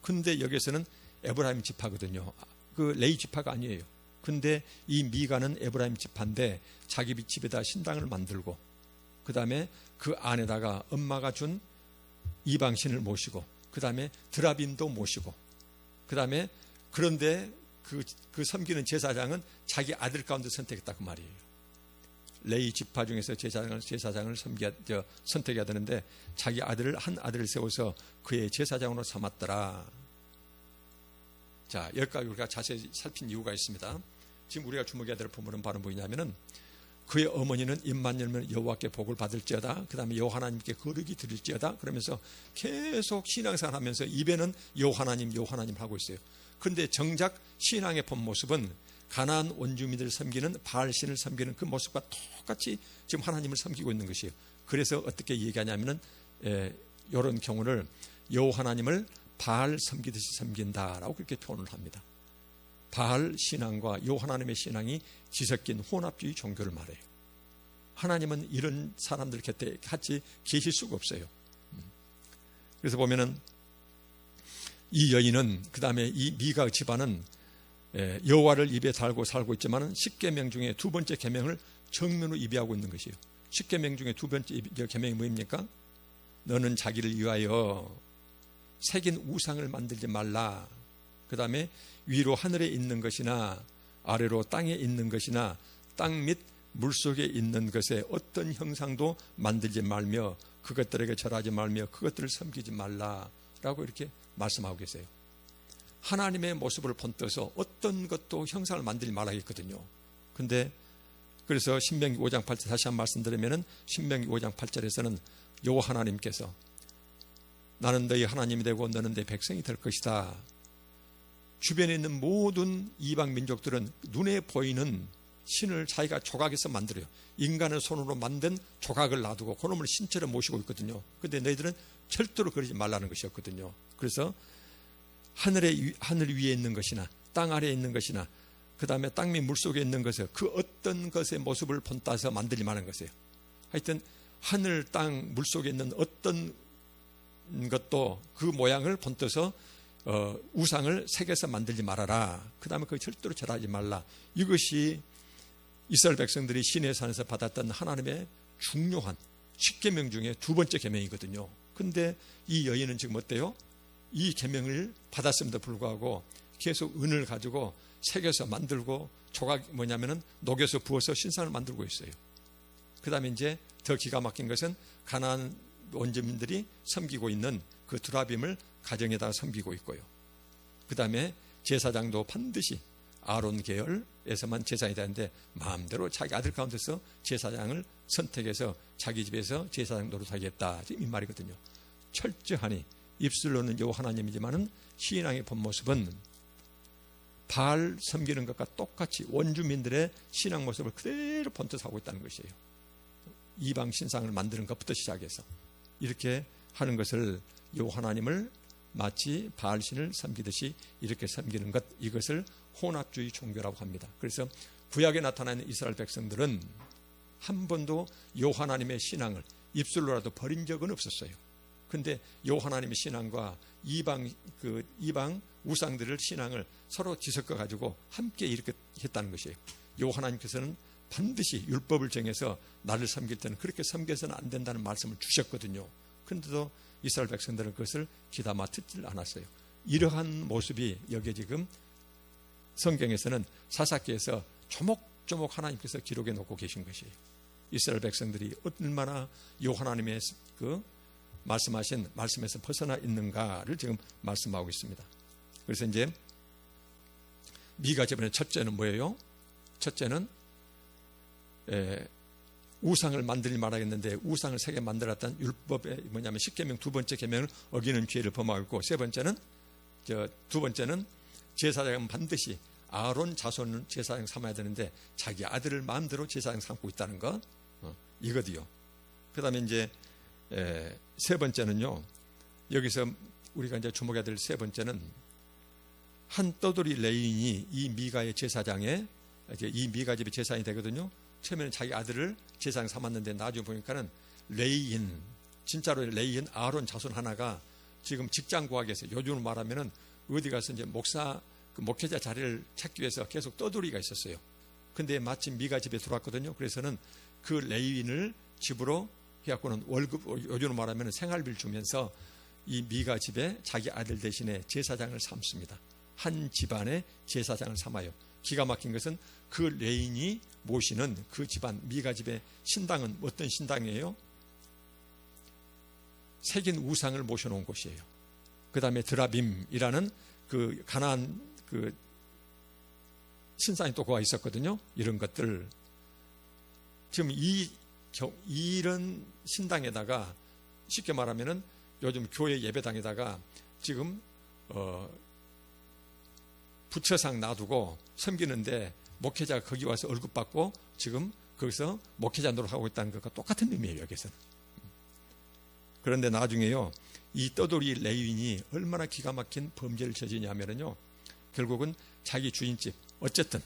근데 여기서는 에브라임 지파거든요. 그 레위 지파가 아니에요. 근데 이 미가는 에브라임 지파인데 자기 집에다 신당을 만들고 그 다음에 그 안에다가 엄마가 준 이방신을 모시고 그 다음에 드라빔도 모시고 그 다음에 그런데 그 섬기는 제사장은 자기 아들 가운데 선택했다 그 말이에요. 레위 지파 중에서 제사장을 선택해야 되는데 자기 한 아들을 세워서 그의 제사장으로 삼았더라. 자, 여기까지 우리가 자세히 살핀 이유가 있습니다. 지금 우리가 주목해야 될 부분은 바로 뭐냐면은 그의 어머니는 입만 열면 여호와께 복을 받을지어다. 그 다음에 여호와 하나님께 거룩이 드릴지어다. 그러면서 계속 신앙생활 하면서 입에는 여호와 하나님 하고 있어요. 그런데 정작 신앙의 본 모습은 가나안 원주민들을 섬기는 바알신을 섬기는 그 모습과 똑같이 지금 하나님을 섬기고 있는 것이에요. 그래서 어떻게 얘기하냐면은 이런 경우를 여호와 하나님을 바알 섬기듯이 섬긴다라고 그렇게 표현을 합니다. 바알 신앙과 여호와 하나님의 신앙이 뒤섞인 혼합주의 종교를 말해요. 하나님은 이런 사람들 곁에 같이 계실 수가 없어요. 그래서 보면은 이 여인은 그 다음에 이 미가 집안은 여호와를 입에 달고 살고 있지만 10계명 중에 두 번째 계명을 정면으로 입이하고 있는 것이에요. 10계명 중에 두 번째 계명이 뭐입니까? 너는 자기를 위하여 새긴 우상을 만들지 말라. 그 다음에 위로 하늘에 있는 것이나 아래로 땅에 있는 것이나 땅 및 물속에 있는 것에 어떤 형상도 만들지 말며 그것들에게 절하지 말며 그것들을 섬기지 말라라고 이렇게 말씀하고 계세요. 하나님의 모습을 본떠서 어떤 것도 형상을 만들지 말라 했거든요. 근데 그래서 신명기 5장 8절 다시 한번 말씀드리면은 신명기 5장 8절에서는 여호와 하나님께서 나는 너희 하나님이 되고 너는 내 백성이 될 것이다. 주변에 있는 모든 이방 민족들은 눈에 보이는 신을 자기가 조각에서 만들어요. 인간의 손으로 만든 조각을 놔두고 그놈을 신처럼 모시고 있거든요. 그런데 너희들은 절대로 그러지 말라는 것이었거든요. 그래서 하늘 위에 있는 것이나 땅 아래에 있는 것이나 그 다음에 땅 및 물속에 있는 것을 그 어떤 것의 모습을 본따서 만들지 말라는 것이에요. 하여튼 하늘, 땅, 물속에 있는 어떤 것도 그 모양을 본떠서 우상을 새겨서 만들지 말아라. 그 다음에 그 절대로 절하지 말라. 이것이 이스라엘 백성들이 시내 산에서 받았던 하나님의 중요한 10계명 중에 두 번째 계명이거든요. 근데 이 여인은 지금 어때요? 이 계명을 받았음에도 불구하고 계속 은을 가지고 새겨서 만들고 조각 뭐냐면은 녹여서 부어서 신상을 만들고 있어요. 그 다음에 이제 더 기가 막힌 것은 가나안 원주민들이 섬기고 있는 그 드라빔을 가정에다가 섬기고 있고요. 그 다음에 제사장도 반드시 아론 계열에서만 제사장이 되는데 마음대로 자기 아들 가운데서 제사장을 선택해서 자기 집에서 제사장 노릇하겠다. 지금 이 말이거든요. 철저하니 입술로는 여호와 하나님이지만은 신앙의 본 모습은 바알 섬기는 것과 똑같이 원주민들의 신앙 모습을 그대로 본뜻하고 있다는 것이에요. 이방 신상을 만드는 것부터 시작해서 이렇게 하는 것을 여호와 하나님을 마치 바알신을 섬기듯이 이렇게 섬기는 것, 이것을 혼합주의 종교라고 합니다. 그래서 구약에 나타나는 이스라엘 백성들은 한 번도 여호와 하나님의 신앙을 입술로라도 버린 적은 없었어요. 근데 여호와 하나님의 신앙과 이방 우상들을 신앙을 서로 뒤섞어 가지고 함께 이렇게 했다는 것이에요. 여호와 하나님께서는 반드시 율법을 정해서 나를 섬길 때는 그렇게 섬겨서는 안 된다는 말씀을 주셨거든요. 그런데도 이스라엘 백성들은 그것을 귀담아 듣질 않았어요. 이러한 모습이 여기에 지금 성경에서는 사사기에서 조목조목 하나님께서 기록해 놓고 계신 것이에요. 이스라엘 백성들이 얼마나 여호와 하나님의 그 말씀하신 말씀에서 벗어나 있는가를 지금 말씀하고 있습니다. 그래서 이제 미가 저번에 첫째는 뭐예요? 첫째는 우상을 만들지 말아야겠는데 우상을 3개 만들었다는 율법의 뭐냐면 10계명 두 번째 계명을 어기는 죄를 범하고, 두 번째는 제사장은 반드시 아론 자손은 제사장 삼아야 되는데 자기 아들을 마음대로 제사장 삼고 있다는 것, 이거도요. 그 다음에 이제 세 번째는요, 여기서 우리가 이제 주목해야 될 세 번째는 한 떠돌이 레인이 이 미가의 제사장에, 이 미가 집의 제사장이 되거든요. 처음에는 자기 아들을 제사장 삼았는데 나중에 보니까는 레인, 진짜로 레인 아론 자손 하나가 지금 직장 구하기에서 요즘으로 말하면은 어디 가서 이제 목회자 자리를 찾기 위해서 계속 떠돌이가 있었어요. 근데 마침 미가 집에 들어왔거든요. 그래서는 그 레인을 집으로 해갖고는 월급, 요즘으로 말하면 생활비를 주면서 이 미가 집에 자기 아들 대신에 제사장을 삼습니다. 한 집안의 제사장을 삼아요. 기가 막힌 것은 그 레인이 모시는 그 집안 미가 집의 신당은 어떤 신당이에요? 새긴 우상을 모셔놓은 곳이에요. 그 다음에 드라빔이라는 그 가나안 그 신상이 또 거기 있었거든요. 이런 것들 지금 이런 신당에다가 쉽게 말하면은 요즘 교회 예배당에다가 지금 부처상 놔두고 섬기는데 목회자가 거기 와서 월급 받고 지금 거기서 목회자 노릇하고 있다는 것과 똑같은 의미예요. 여기서는. 그런데 나중에요, 이 떠돌이 레위인이 얼마나 기가 막힌 범죄를 저지냐면요, 결국은 자기 주인집, 어쨌든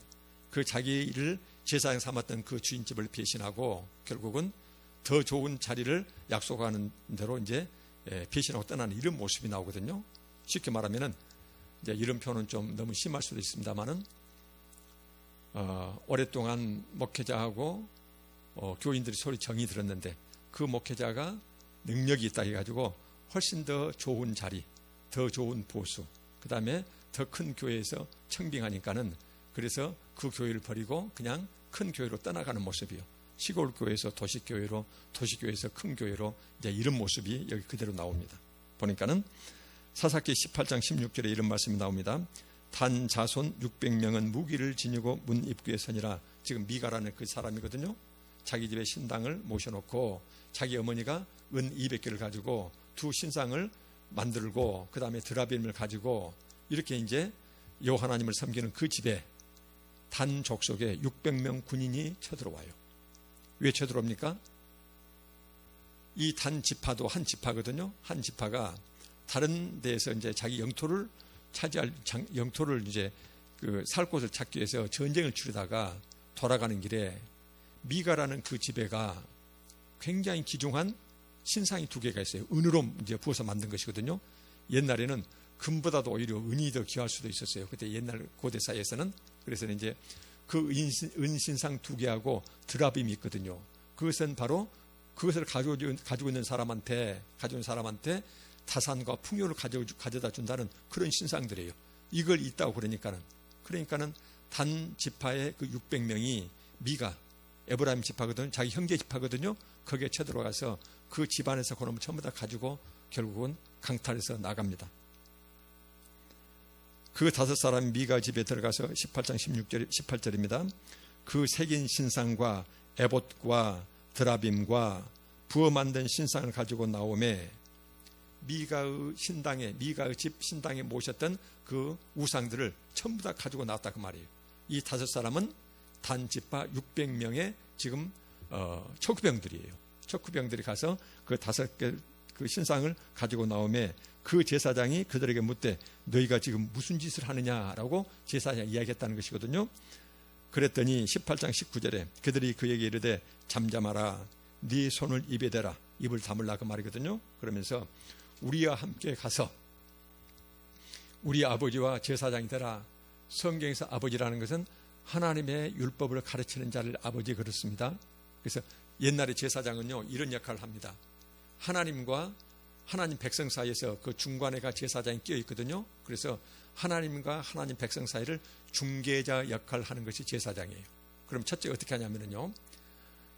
그 자기를 제사장 삼았던 그 주인집을 배신하고 결국은 더 좋은 자리를 약속하는 대로 이제 배신하고 떠나는 이런 모습이 나오거든요. 쉽게 말하면은 이제 이런 표현은 좀 너무 심할 수도 있습니다만은 오랫동안 목회자하고 교인들이 소리 정이 들었는데 그 목회자가 능력이 있다 해가지고 훨씬 더 좋은 자리, 더 좋은 보수, 그 다음에 더 큰 교회에서 청빙하니까는 그래서 그 교회를 버리고 그냥 큰 교회로 떠나가는 모습이요. 시골 교회에서 도시교회로, 도시교회에서 큰 교회로 이제 이런 모습이 여기 그대로 나옵니다. 보니까는 사사기 18장 16절에 이런 말씀이 나옵니다. 단 자손 600명은 무기를 지니고 문 입구에 서니라. 지금 미가라는 그 사람이거든요. 자기 집에 신당을 모셔놓고 자기 어머니가 은 200개를 가지고 두 신상을 만들고 그 다음에 드라빔을 가지고 이렇게 이제 여호와 하나님을 섬기는 그 집에 단 족속에 600명 군인이 쳐들어와요. 왜 쳐들어옵니까? 이 단 지파도 한 지파거든요. 한 지파가 다른 데에서 이제 자기 영토를 차지할 영토를 이제 살 곳을 찾기 위해서 전쟁을 치르다가 돌아가는 길에 미가라는 그 집에가 굉장히 귀중한 신상이 2개가 있어요. 은으로 이제 부어서 만든 것이거든요. 옛날에는 금보다도 오히려 은이 더 귀할 수도 있었어요. 그때 옛날 고대 사회에서는. 그래서 이제 그 은신상 2개하고 드라빔이 있거든요. 그것은 바로 그것을 가지고 있는 사람한테 다산과 풍요를 가져다 준다는 그런 신상들이에요. 이걸 있다고 그러니까는 단 지파의 그 600명이 미가 에브라임 지파거든요. 자기 형제 지파거든요. 거기에 쳐들어가서 그 집안에서 그놈을 전부 다 가지고 결국은 강탈해서 나갑니다. 그 5사람이 미가 집에 들어가서 18장 18절입니다. 그 새긴 신상과 에봇과 드라빔과 부어 만든 신상을 가지고 나오매 미가의 신당에, 미가의 집 신당에 모셨던 그 우상들을 전부 다 가지고 나왔다 그 말이에요. 이 5사람은 단지파 600명의 지금 척후병들이에요. 척후병들이 가서 그 5개 그 신상을 가지고 나오매 그 제사장이 그들에게 묻되 너희가 지금 무슨 짓을 하느냐라고 제사장이 이야기했다는 것이거든요. 그랬더니 18장 19절에 그들이 그에게 이르되 잠잠하라, 네 손을 입에 대라, 입을 다물라 그 말이거든요. 그러면서 우리와 함께 가서 우리 아버지와 제사장이 되라. 성경에서 아버지라는 것은 하나님의 율법을 가르치는 자를 아버지 그렇습니다. 그래서 옛날에 제사장은요 이런 역할을 합니다. 하나님과 하나님 백성 사이에서 그 중간에가 제사장이 끼어 있거든요. 그래서 하나님과 하나님 백성 사이를 중개자 역할을 하는 것이 제사장이에요. 그럼 첫째 어떻게 하냐면요,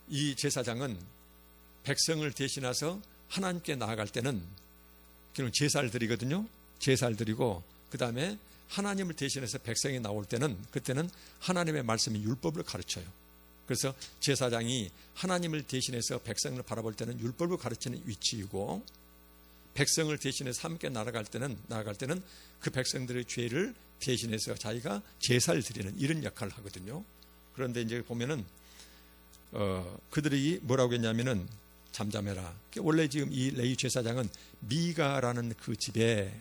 이 제사장은 백성을 대신해서 하나님께 나아갈 때는 제사를 드리거든요. 제사를 드리고 그 다음에 하나님을 대신해서 백성이 나올 때는 그때는 하나님의 말씀이 율법을 가르쳐요. 그래서 제사장이 하나님을 대신해서 백성을 바라볼 때는 율법을 가르치는 위치이고, 백성을 대신해서 함께 나아갈 때는 그 백성들의 죄를 대신해서 자기가 제사를 드리는 이런 역할을 하거든요. 그런데 이제 보면은 그들이 뭐라고 했냐면은 잠잠해라. 원래 지금 이 레위 제사장은 미가라는 그 집에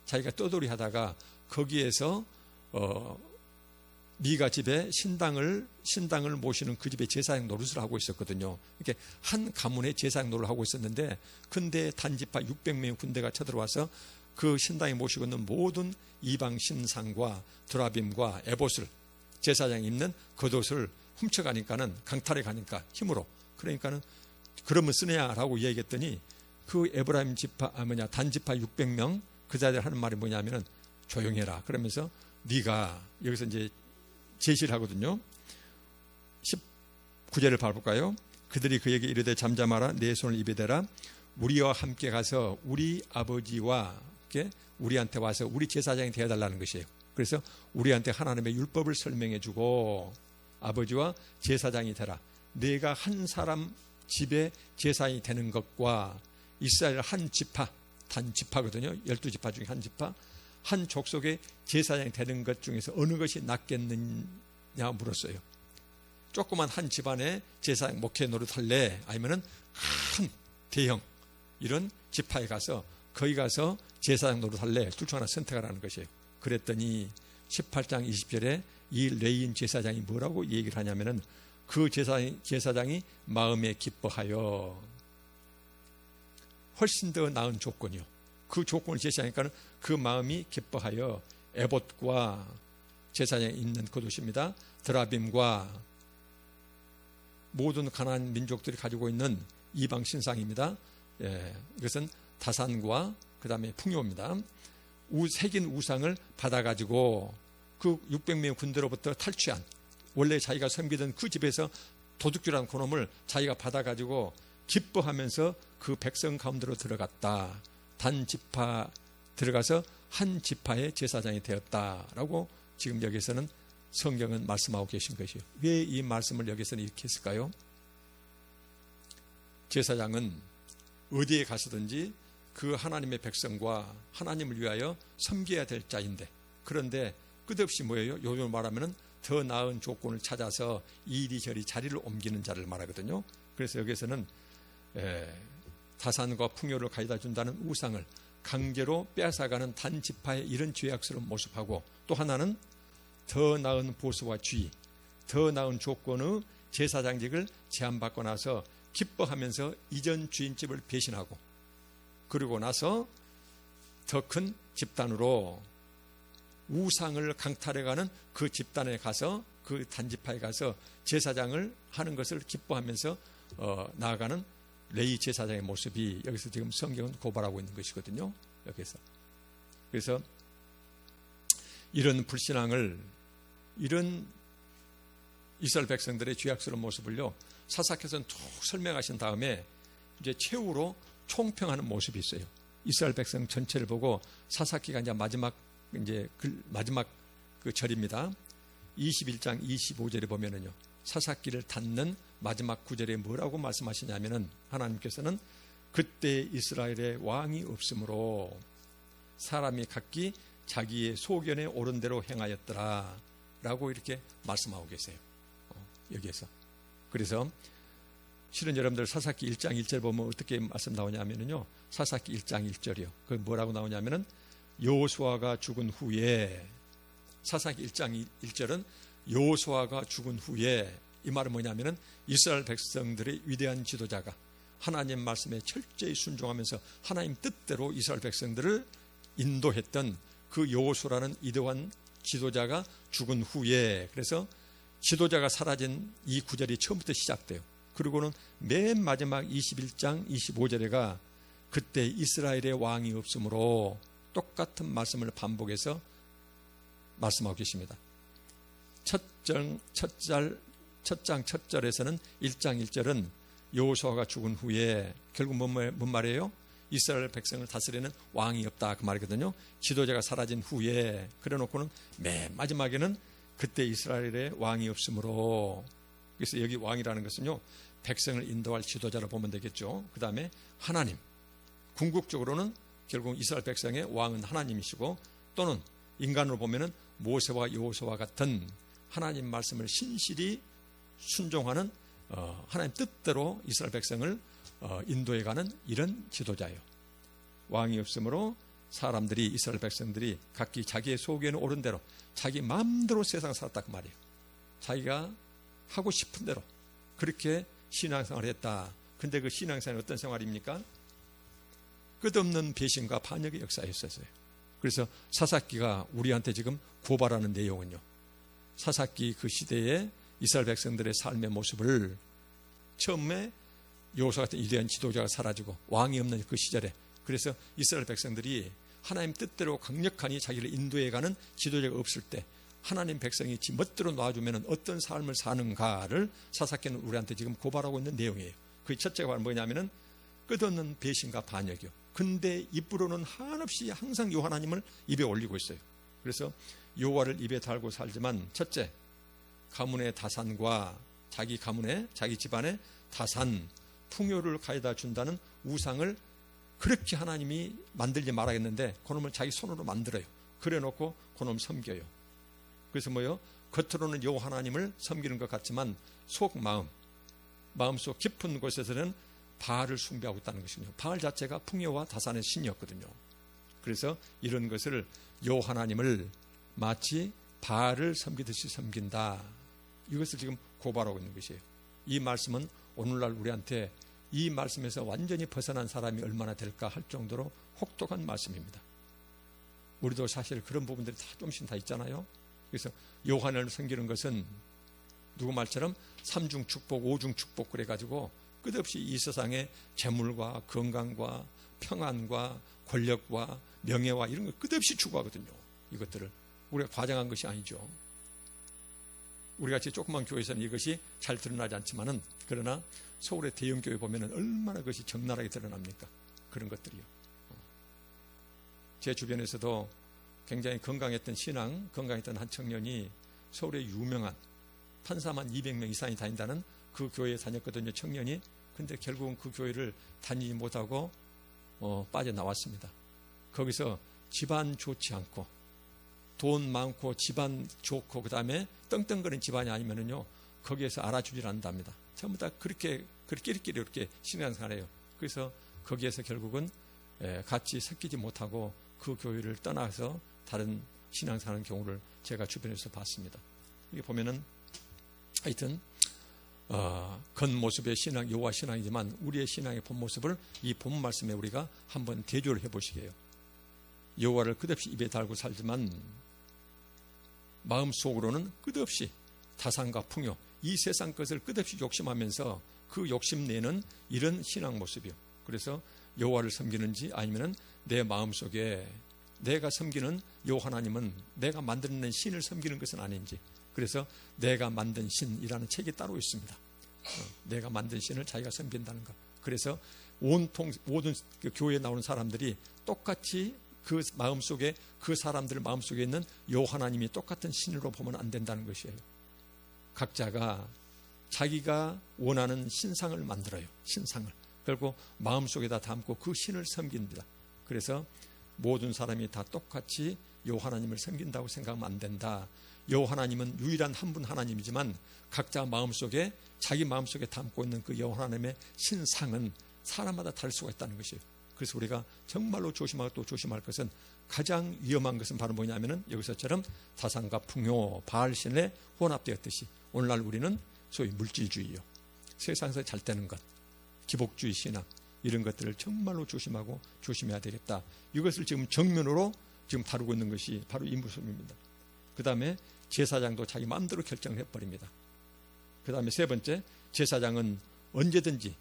자기가 떠돌이 하다가 거기에서 미가 집에 신당을 모시는 그 집에 제사장 노릇을 하고 있었거든요. 이렇게 한 가문에 제사장 노릇을 하고 있었는데, 근데 단지파 600명의 군대가 쳐들어와서 그 신당에 모시고 있는 모든 이방 신상과 드라빔과 에봇을, 제사장이 입는 겉옷을 훔쳐가니까는, 강탈해 가니까 힘으로, 그러니까는 그러면 쓰냐라고 이야기했더니 그 에브라임 지파 단지파 600명 그 자들 하는 말이 뭐냐면은 조용해라. 그러면서 네가 여기서 이제 제시를 하거든요. 19절을 봐볼까요? 그들이 그에게 이르되 잠잠하라, 내 손을 입에 대라. 우리와 함께 가서 우리 아버지와 우리한테 와서 우리 제사장이 되어달라는 것이에요. 그래서 우리한테 하나님의 율법을 설명해주고 아버지와 제사장이 되라. 내가 한 사람 집에 제사장이 되는 것과 이스라엘 한 지파, 단지파거든요. 12지파 중에 한 지파, 한 족속의 제사장이 되는 것 중에서 어느 것이 낫겠느냐 물었어요. 조그만 한 집안에 제사장 목회 노릇할래? 아니면은 큰 대형 이런 지파에 가서 거기 가서 제사장 노릇할래? 둘 중 하나 선택하라는 것이에요. 그랬더니 18장 20절에 이 레위인 제사장이 뭐라고 얘기를 하냐면은 그 제사장이 마음에 기뻐하여, 훨씬 더 나은 조건이요. 그 조건을 제시하니까 그 마음이 기뻐하여 에봇과 제사장에 있는 겉옷입니다. 드라빔과 모든 가나안 민족들이 가지고 있는 이방 신상입니다. 이것은 다산과 그 다음에 풍요입니다. 새긴 우상을 받아가지고 그 600명의 군대로부터 탈취한, 원래 자기가 섬기던 그 집에서 도둑질한 그놈을 자기가 받아가지고 기뻐하면서 그 백성 가운데로 들어갔다. 단지파 들어가서 한 지파의 제사장이 되었다라고 지금 여기서는 성경은 말씀하고 계신 것이에요. 왜 이 말씀을 여기서는 이렇게 했을까요? 제사장은 어디에 가서든지 그 하나님의 백성과 하나님을 위하여 섬겨야 될 자인데, 그런데 끝없이 뭐예요? 요즘으로 말하면 더 나은 조건을 찾아서 이리저리 자리를 옮기는 자를 말하거든요. 그래서 여기서는 다산과 풍요를 가져다 준다는 우상을 강제로 빼앗아가는 단지파의 이런 죄악스러운 모습하고, 또 하나는 더 나은 보수와 주의, 더 나은 조건의 제사장직을 제안받고 나서 기뻐하면서 이전 주인집을 배신하고, 그리고 나서 더 큰 집단으로 우상을 강탈해가는 그 집단에 가서, 그 단지파에 가서 제사장을 하는 것을 기뻐하면서 나아가는 레위 제사장의 모습이 여기서 지금 성경은 고발하고 있는 것이거든요. 여기서. 그래서 이런 불신앙을, 이런 이스라엘 백성들의 죄악스러운 모습을요, 사사께서는 쭉 설명하신 다음에 이제 최후로 총평하는 모습이 있어요. 이스라엘 백성 전체를 보고 사사기가 이제 마지막 그 절입니다. 21장 25절에 보면은요, 사사기를 닫는 마지막 구절에 뭐라고 말씀하시냐면은 하나님께서는 그때 이스라엘에 왕이 없으므로 사람이 각기 자기의 소견에 옳은 대로 행하였더라 라고 이렇게 말씀하고 계세요. 여기에서. 그래서 실은 여러분들 사사기 1장 1절 보면 어떻게 말씀 나오냐면요, 사사기 1장 1절이요. 그 뭐라고 나오냐면은 여호수아가 죽은 후에, 사사기 1장 1절은 여호수아가 죽은 후에, 이 말은 뭐냐면은 이스라엘 백성들의 위대한 지도자가 하나님 말씀에 철저히 순종하면서 하나님 뜻대로 이스라엘 백성들을 인도했던 그 여호수아라는 이대한 지도자가 죽은 후에, 그래서 지도자가 사라진 이 구절이 처음부터 시작돼요. 그리고는 맨 마지막 21장 25절에가 그때 이스라엘의 왕이 없으므로 똑같은 말씀을 반복해서 말씀하고 계십니다. 첫장 첫 절에서는 1장 1절은 여호수아가 죽은 후에 결국 뭔 말이에요? 이스라엘 백성을 다스리는 왕이 없다 그 말이거든요. 지도자가 사라진 후에, 그래놓고는 맨 마지막에는 그때 이스라엘의 왕이 없으므로, 그래서 여기 왕이라는 것은요, 백성을 인도할 지도자로 보면 되겠죠. 그 다음에 하나님, 궁극적으로는 결국 이스라엘 백성의 왕은 하나님이시고, 또는 인간으로 보면은 모세와 여호수아와 같은 하나님 말씀을 신실히 순종하는 하나님 뜻대로 이스라엘 백성을 인도해가는 이런 지도자예요. 왕이 없으므로 사람들이, 이스라엘 백성들이 각기 자기의 소견에 옳은 대로 자기 마음대로 세상을 살았다 그 말이에요. 자기가 하고 싶은 대로 그렇게 신앙생활을 했다. 근데 그 신앙생활이 어떤 생활입니까? 끝없는 배신과 반역의 역사였었어요. 그래서 사사기가 우리한테 지금 고발하는 내용은요, 사사기 그 시대에 이스라엘 백성들의 삶의 모습을, 처음에 여호수아 같은 위대한 지도자가 사라지고 왕이 없는 그 시절에, 그래서 이스라엘 백성들이 하나님 뜻대로 강력하니 자기를 인도해가는 지도자가 없을 때 하나님 백성이 지 멋대로 놔주면 어떤 삶을 사는가를 사사기는 우리한테 지금 고발하고 있는 내용이에요. 그 첫째가 뭐냐면은 끝없는 배신과 반역이요. 근데 입으로는 한없이 항상 요 하나님을 입에 올리고 있어요. 그래서 여호와를 입에 달고 살지만, 첫째, 가문의 다산과 자기 가문의, 자기 집안의 다산, 풍요를 가져다 준다는 우상을 그렇게 하나님이 만들지 말아야겠는데 그놈을 자기 손으로 만들어요. 그래놓고 그놈 섬겨요. 그래서 뭐요? 겉으로는 여호와 하나님을 섬기는 것 같지만 마음속 깊은 곳에서는 바알을 숭배하고 있다는 것이군요. 바알 자체가 풍요와 다산의 신이었거든요. 그래서 이런 것을 여호와 하나님을 마치 바알을 섬기듯이 섬긴다. 이것을 지금 고발하고 있는 것이에요. 이 말씀은 오늘날 우리한테 이 말씀에서 완전히 벗어난 사람이 얼마나 될까 할 정도로 혹독한 말씀입니다. 우리도 사실 그런 부분들이 다 조금씩 다 있잖아요. 그래서 여호와 하나님을 섬기는 것은 누구 말처럼 3중 축복, 5중 축복 그래가지고 끝없이 이 세상의 재물과 건강과 평안과 권력과 명예와 이런 거 끝없이 추구하거든요. 이것들을 우리가 과장한 것이 아니죠. 우리같이 조그만 교회에서는 이것이 잘 드러나지 않지만은, 그러나 서울의 대형 교회 보면은 얼마나 그것이 적나라하게 드러납니까? 그런 것들이요. 제 주변에서도 굉장히 건강했던 한 청년이 서울의 유명한 판사만 200명 이상이 다닌다는 그 교회에 다녔거든요, 청년이. 근데 결국은 그 교회를 다니지 못하고 빠져나왔습니다. 거기서 집안 좋지 않고 돈 많고 집안 좋고 그 다음에 떵떵거리는 집안이 아니면은요, 거기에서 알아주질 않는답니다. 전부 다 그렇게 끼리끼리 이렇게 신앙생활해요. 그래서 거기에서 결국은 같이 섞이지 못하고 그 교회를 떠나서 다른 신앙생활하는 경우를 제가 주변에서 봤습니다. 이게 보면은 하여튼 겉모습의 신앙, 여호와 신앙이지만 우리의 신앙의 본모습을 이 본 말씀에 우리가 한번 대조를 해보시게요. 여호와를 끝없이 입에 달고 살지만 마음속으로는 끝없이 다산과 풍요, 이 세상 것을 끝없이 욕심하면서 그 욕심내는 이런 신앙 모습이요. 그래서 여호와를 섬기는지 아니면은 내 마음속에 내가 섬기는 여호와 하나님은 내가 만드는 신을 섬기는 것은 아닌지. 그래서 내가 만든 신이라는 책이 따로 있습니다. 내가 만든 신을 자기가 섬긴다는 것. 그래서 모든 교회에 나오는 사람들이 똑같이 그 마음속에, 그 사람들 마음속에 있는 여호와 하나님이 똑같은 신으로 보면 안 된다는 것이에요. 각자가 자기가 원하는 신상을 만들어요. 신상을. 걸고 마음속에다 담고 그 신을 섬깁니다. 그래서 모든 사람이 다 똑같이 여호와 하나님을 섬긴다고 생각하면 안 된다. 여호와 하나님은 유일한 한 분 하나님이지만 각자 마음속에 자기 마음속에 담고 있는 그 여호와 하나님의 신상은 사람마다 다를 수가 있다는 것이에요. 그래서 우리가 정말로 조심하고 또 조심할 것은 가장 위험한 것은 바로 뭐냐면은 여기서처럼 사상과 풍요, 바알신에 혼합되었듯이 오늘날 우리는 소위 물질주의요, 세상에서 잘 되는 것, 기복주의 신앙 이런 것들을 정말로 조심하고 조심해야 되겠다. 이것을 지금 정면으로 지금 다루고 있는 것이 바로 이 모습입니다. 그 다음에 제사장도 자기 마음대로 결정을 해버립니다. 그 다음에 세 번째, 제사장은 언제든지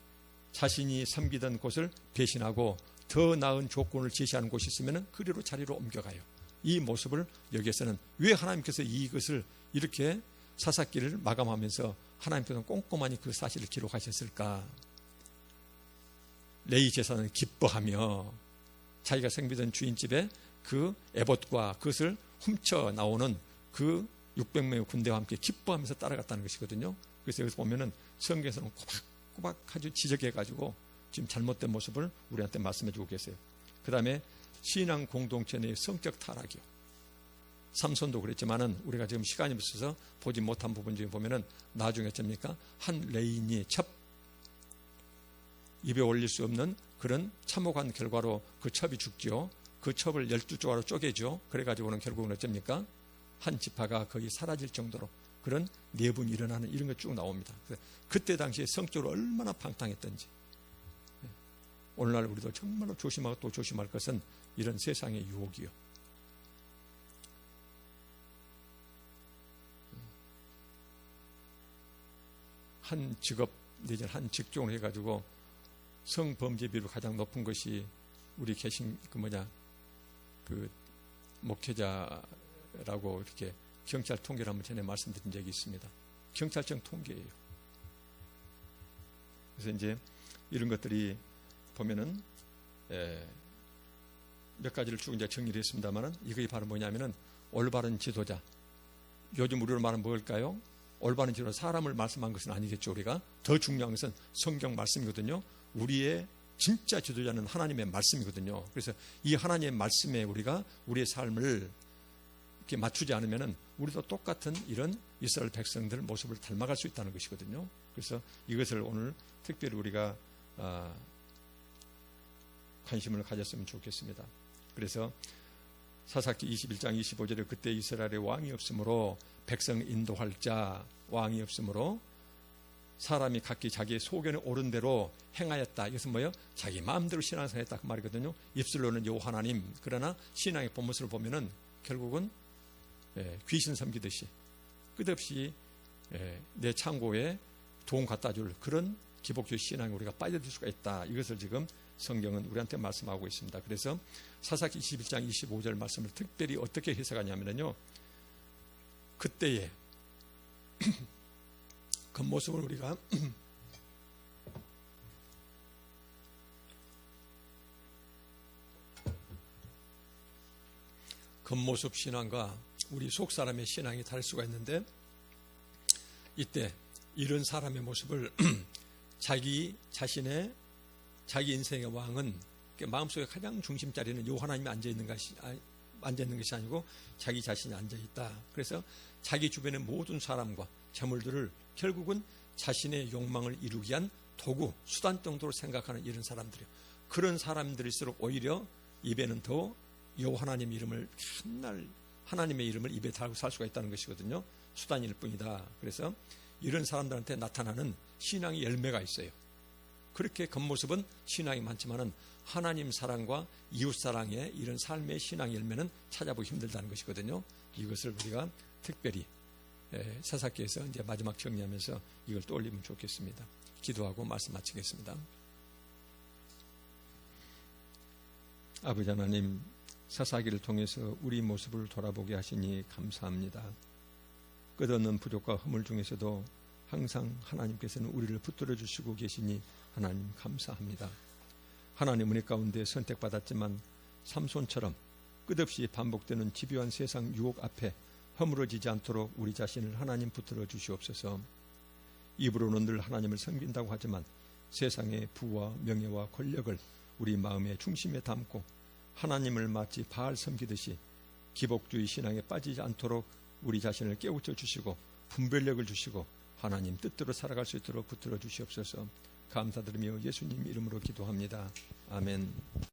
자신이 섬기던 곳을 배신하고 더 나은 조건을 제시하는 곳이 있으면 그리로 자리로 옮겨가요. 이 모습을 여기에서는 왜 하나님께서 이것을 이렇게 사사기를 마감하면서 하나님께서는 꼼꼼하니 그 사실을 기록하셨을까? 레위 제사는 기뻐하며 자기가 섬기던 주인집에 그 에봇과 그것을 훔쳐 나오는 그 600명의 군대와 함께 기뻐하면서 따라갔다는 것이거든요. 그래서 여기서 보면은 성경에서는 꼬박꼬박 아주 지적해가지고 지금 잘못된 모습을 우리한테 말씀해주고 계세요. 그 다음에 신앙 공동체 내의 성격 타락이요. 삼손도 그랬지만은 우리가 지금 시간이 없어서 보지 못한 부분 중에 보면은 나중에 어쩝니까? 한 레인이 입에 올릴 수 없는 그런 참혹한 결과로 그 첩이 죽죠. 그 첩을 12조각으로 쪼개죠. 그래가지고는 결국은 어쩝니까? 한 지파가 거의 사라질 정도로 그런 내분이 일어나는 이런 것 쭉 나옵니다. 그때 당시에 성적으로 얼마나 방탕했던지. 오늘날 우리도 정말로 조심하고 또 조심할 것은 이런 세상의 유혹이요. 한 직업 내지는 한 직종을 해가지고 성범죄 비율이 가장 높은 것이 우리 계신 그 목회자라고 이렇게 경찰 통계를 한번 전에 말씀드린 적이 있습니다. 경찰청 통계예요. 그래서 이제 이런 것들이 보면은 몇 가지를 쭉 이제 정리를 했습니다만은 이것이 바로 뭐냐면은 올바른 지도자. 요즘 우리로 말하면 뭘까요? 올바른 지도자, 사람을 말씀한 것은 아니겠죠. 우리가 더 중요한 것은 성경 말씀이거든요. 우리의 진짜 지도자는 하나님의 말씀이거든요. 그래서 이 하나님의 말씀에 우리가 우리의 삶을 이렇게 맞추지 않으면은 우리도 똑같은 이런 이스라엘 백성들 모습을 닮아갈 수 있다는 것이거든요. 그래서 이것을 오늘 특별히 우리가 관심을 가졌으면 좋겠습니다. 그래서 사사기 21장 25절에 그때 이스라엘에 왕이 없으므로 백성 인도할 자 왕이 없으므로 사람이 각기 자기의 소견에 옳은 대로 행하였다. 이것은 뭐예요? 자기 마음대로 신앙생활 했다 그 말이거든요. 입술로는 여호와 하나님, 그러나 신앙의 본모습을 보면은 결국은 귀신 섬기듯이 끝없이 내 창고에 돈 갖다 줄 그런 기복주의 신앙에 우리가 빠져들 수가 있다. 이것을 지금 성경은 우리한테 말씀하고 있습니다. 그래서 사사기 21장 25절 말씀을 특별히 어떻게 해석하냐면요, 그때의 겉모습을 우리가 겉모습 신앙과 우리 속 사람의 신앙이 다를 수가 있는데, 이때 이런 사람의 모습을 자기 자신의 자기 인생의 왕은 마음속에 가장 중심 자리는 여호와 하나님이 앉아 있는 것이 아니고 자기 자신이 앉아 있다. 그래서 자기 주변의 모든 사람과 재물들을 결국은 자신의 욕망을 이루기 위한 도구, 수단 정도로 생각하는 이런 사람들이요. 그런 사람들일수록 오히려 입에는 더 여호와 하나님 이름을 맨날 하나님의 이름을 입에 달고 살 수가 있다는 것이거든요. 수단일 뿐이다. 그래서 이런 사람들한테 나타나는 신앙의 열매가 있어요. 그렇게 겉모습은 신앙이 많지만은 하나님 사랑과 이웃 사랑의 이런 삶의 신앙 열매는 찾아보기 힘들다는 것이거든요. 이것을 우리가 특별히 사사기에서 이제 마지막 정리하면서 이걸 떠올리면 좋겠습니다. 기도하고 말씀 마치겠습니다. 아버지 하나님, 사사기를 통해서 우리 모습을 돌아보게 하시니 감사합니다. 끝없는 부족과 허물 중에서도 항상 하나님께서는 우리를 붙들어 주시고 계시니 하나님 감사합니다. 하나님 은혜 가운데 선택받았지만 삼손처럼 끝없이 반복되는 집요한 세상 유혹 앞에 허물어지지 않도록 우리 자신을 하나님 붙들어 주시옵소서. 입으로는 늘 하나님을 섬긴다고 하지만 세상의 부와 명예와 권력을 우리 마음의 중심에 담고 하나님을 마치 바알 섬기듯이 기복주의 신앙에 빠지지 않도록 우리 자신을 깨우쳐 주시고 분별력을 주시고 하나님 뜻대로 살아갈 수 있도록 붙들어 주시옵소서. 감사드리며 예수님 이름으로 기도합니다. 아멘.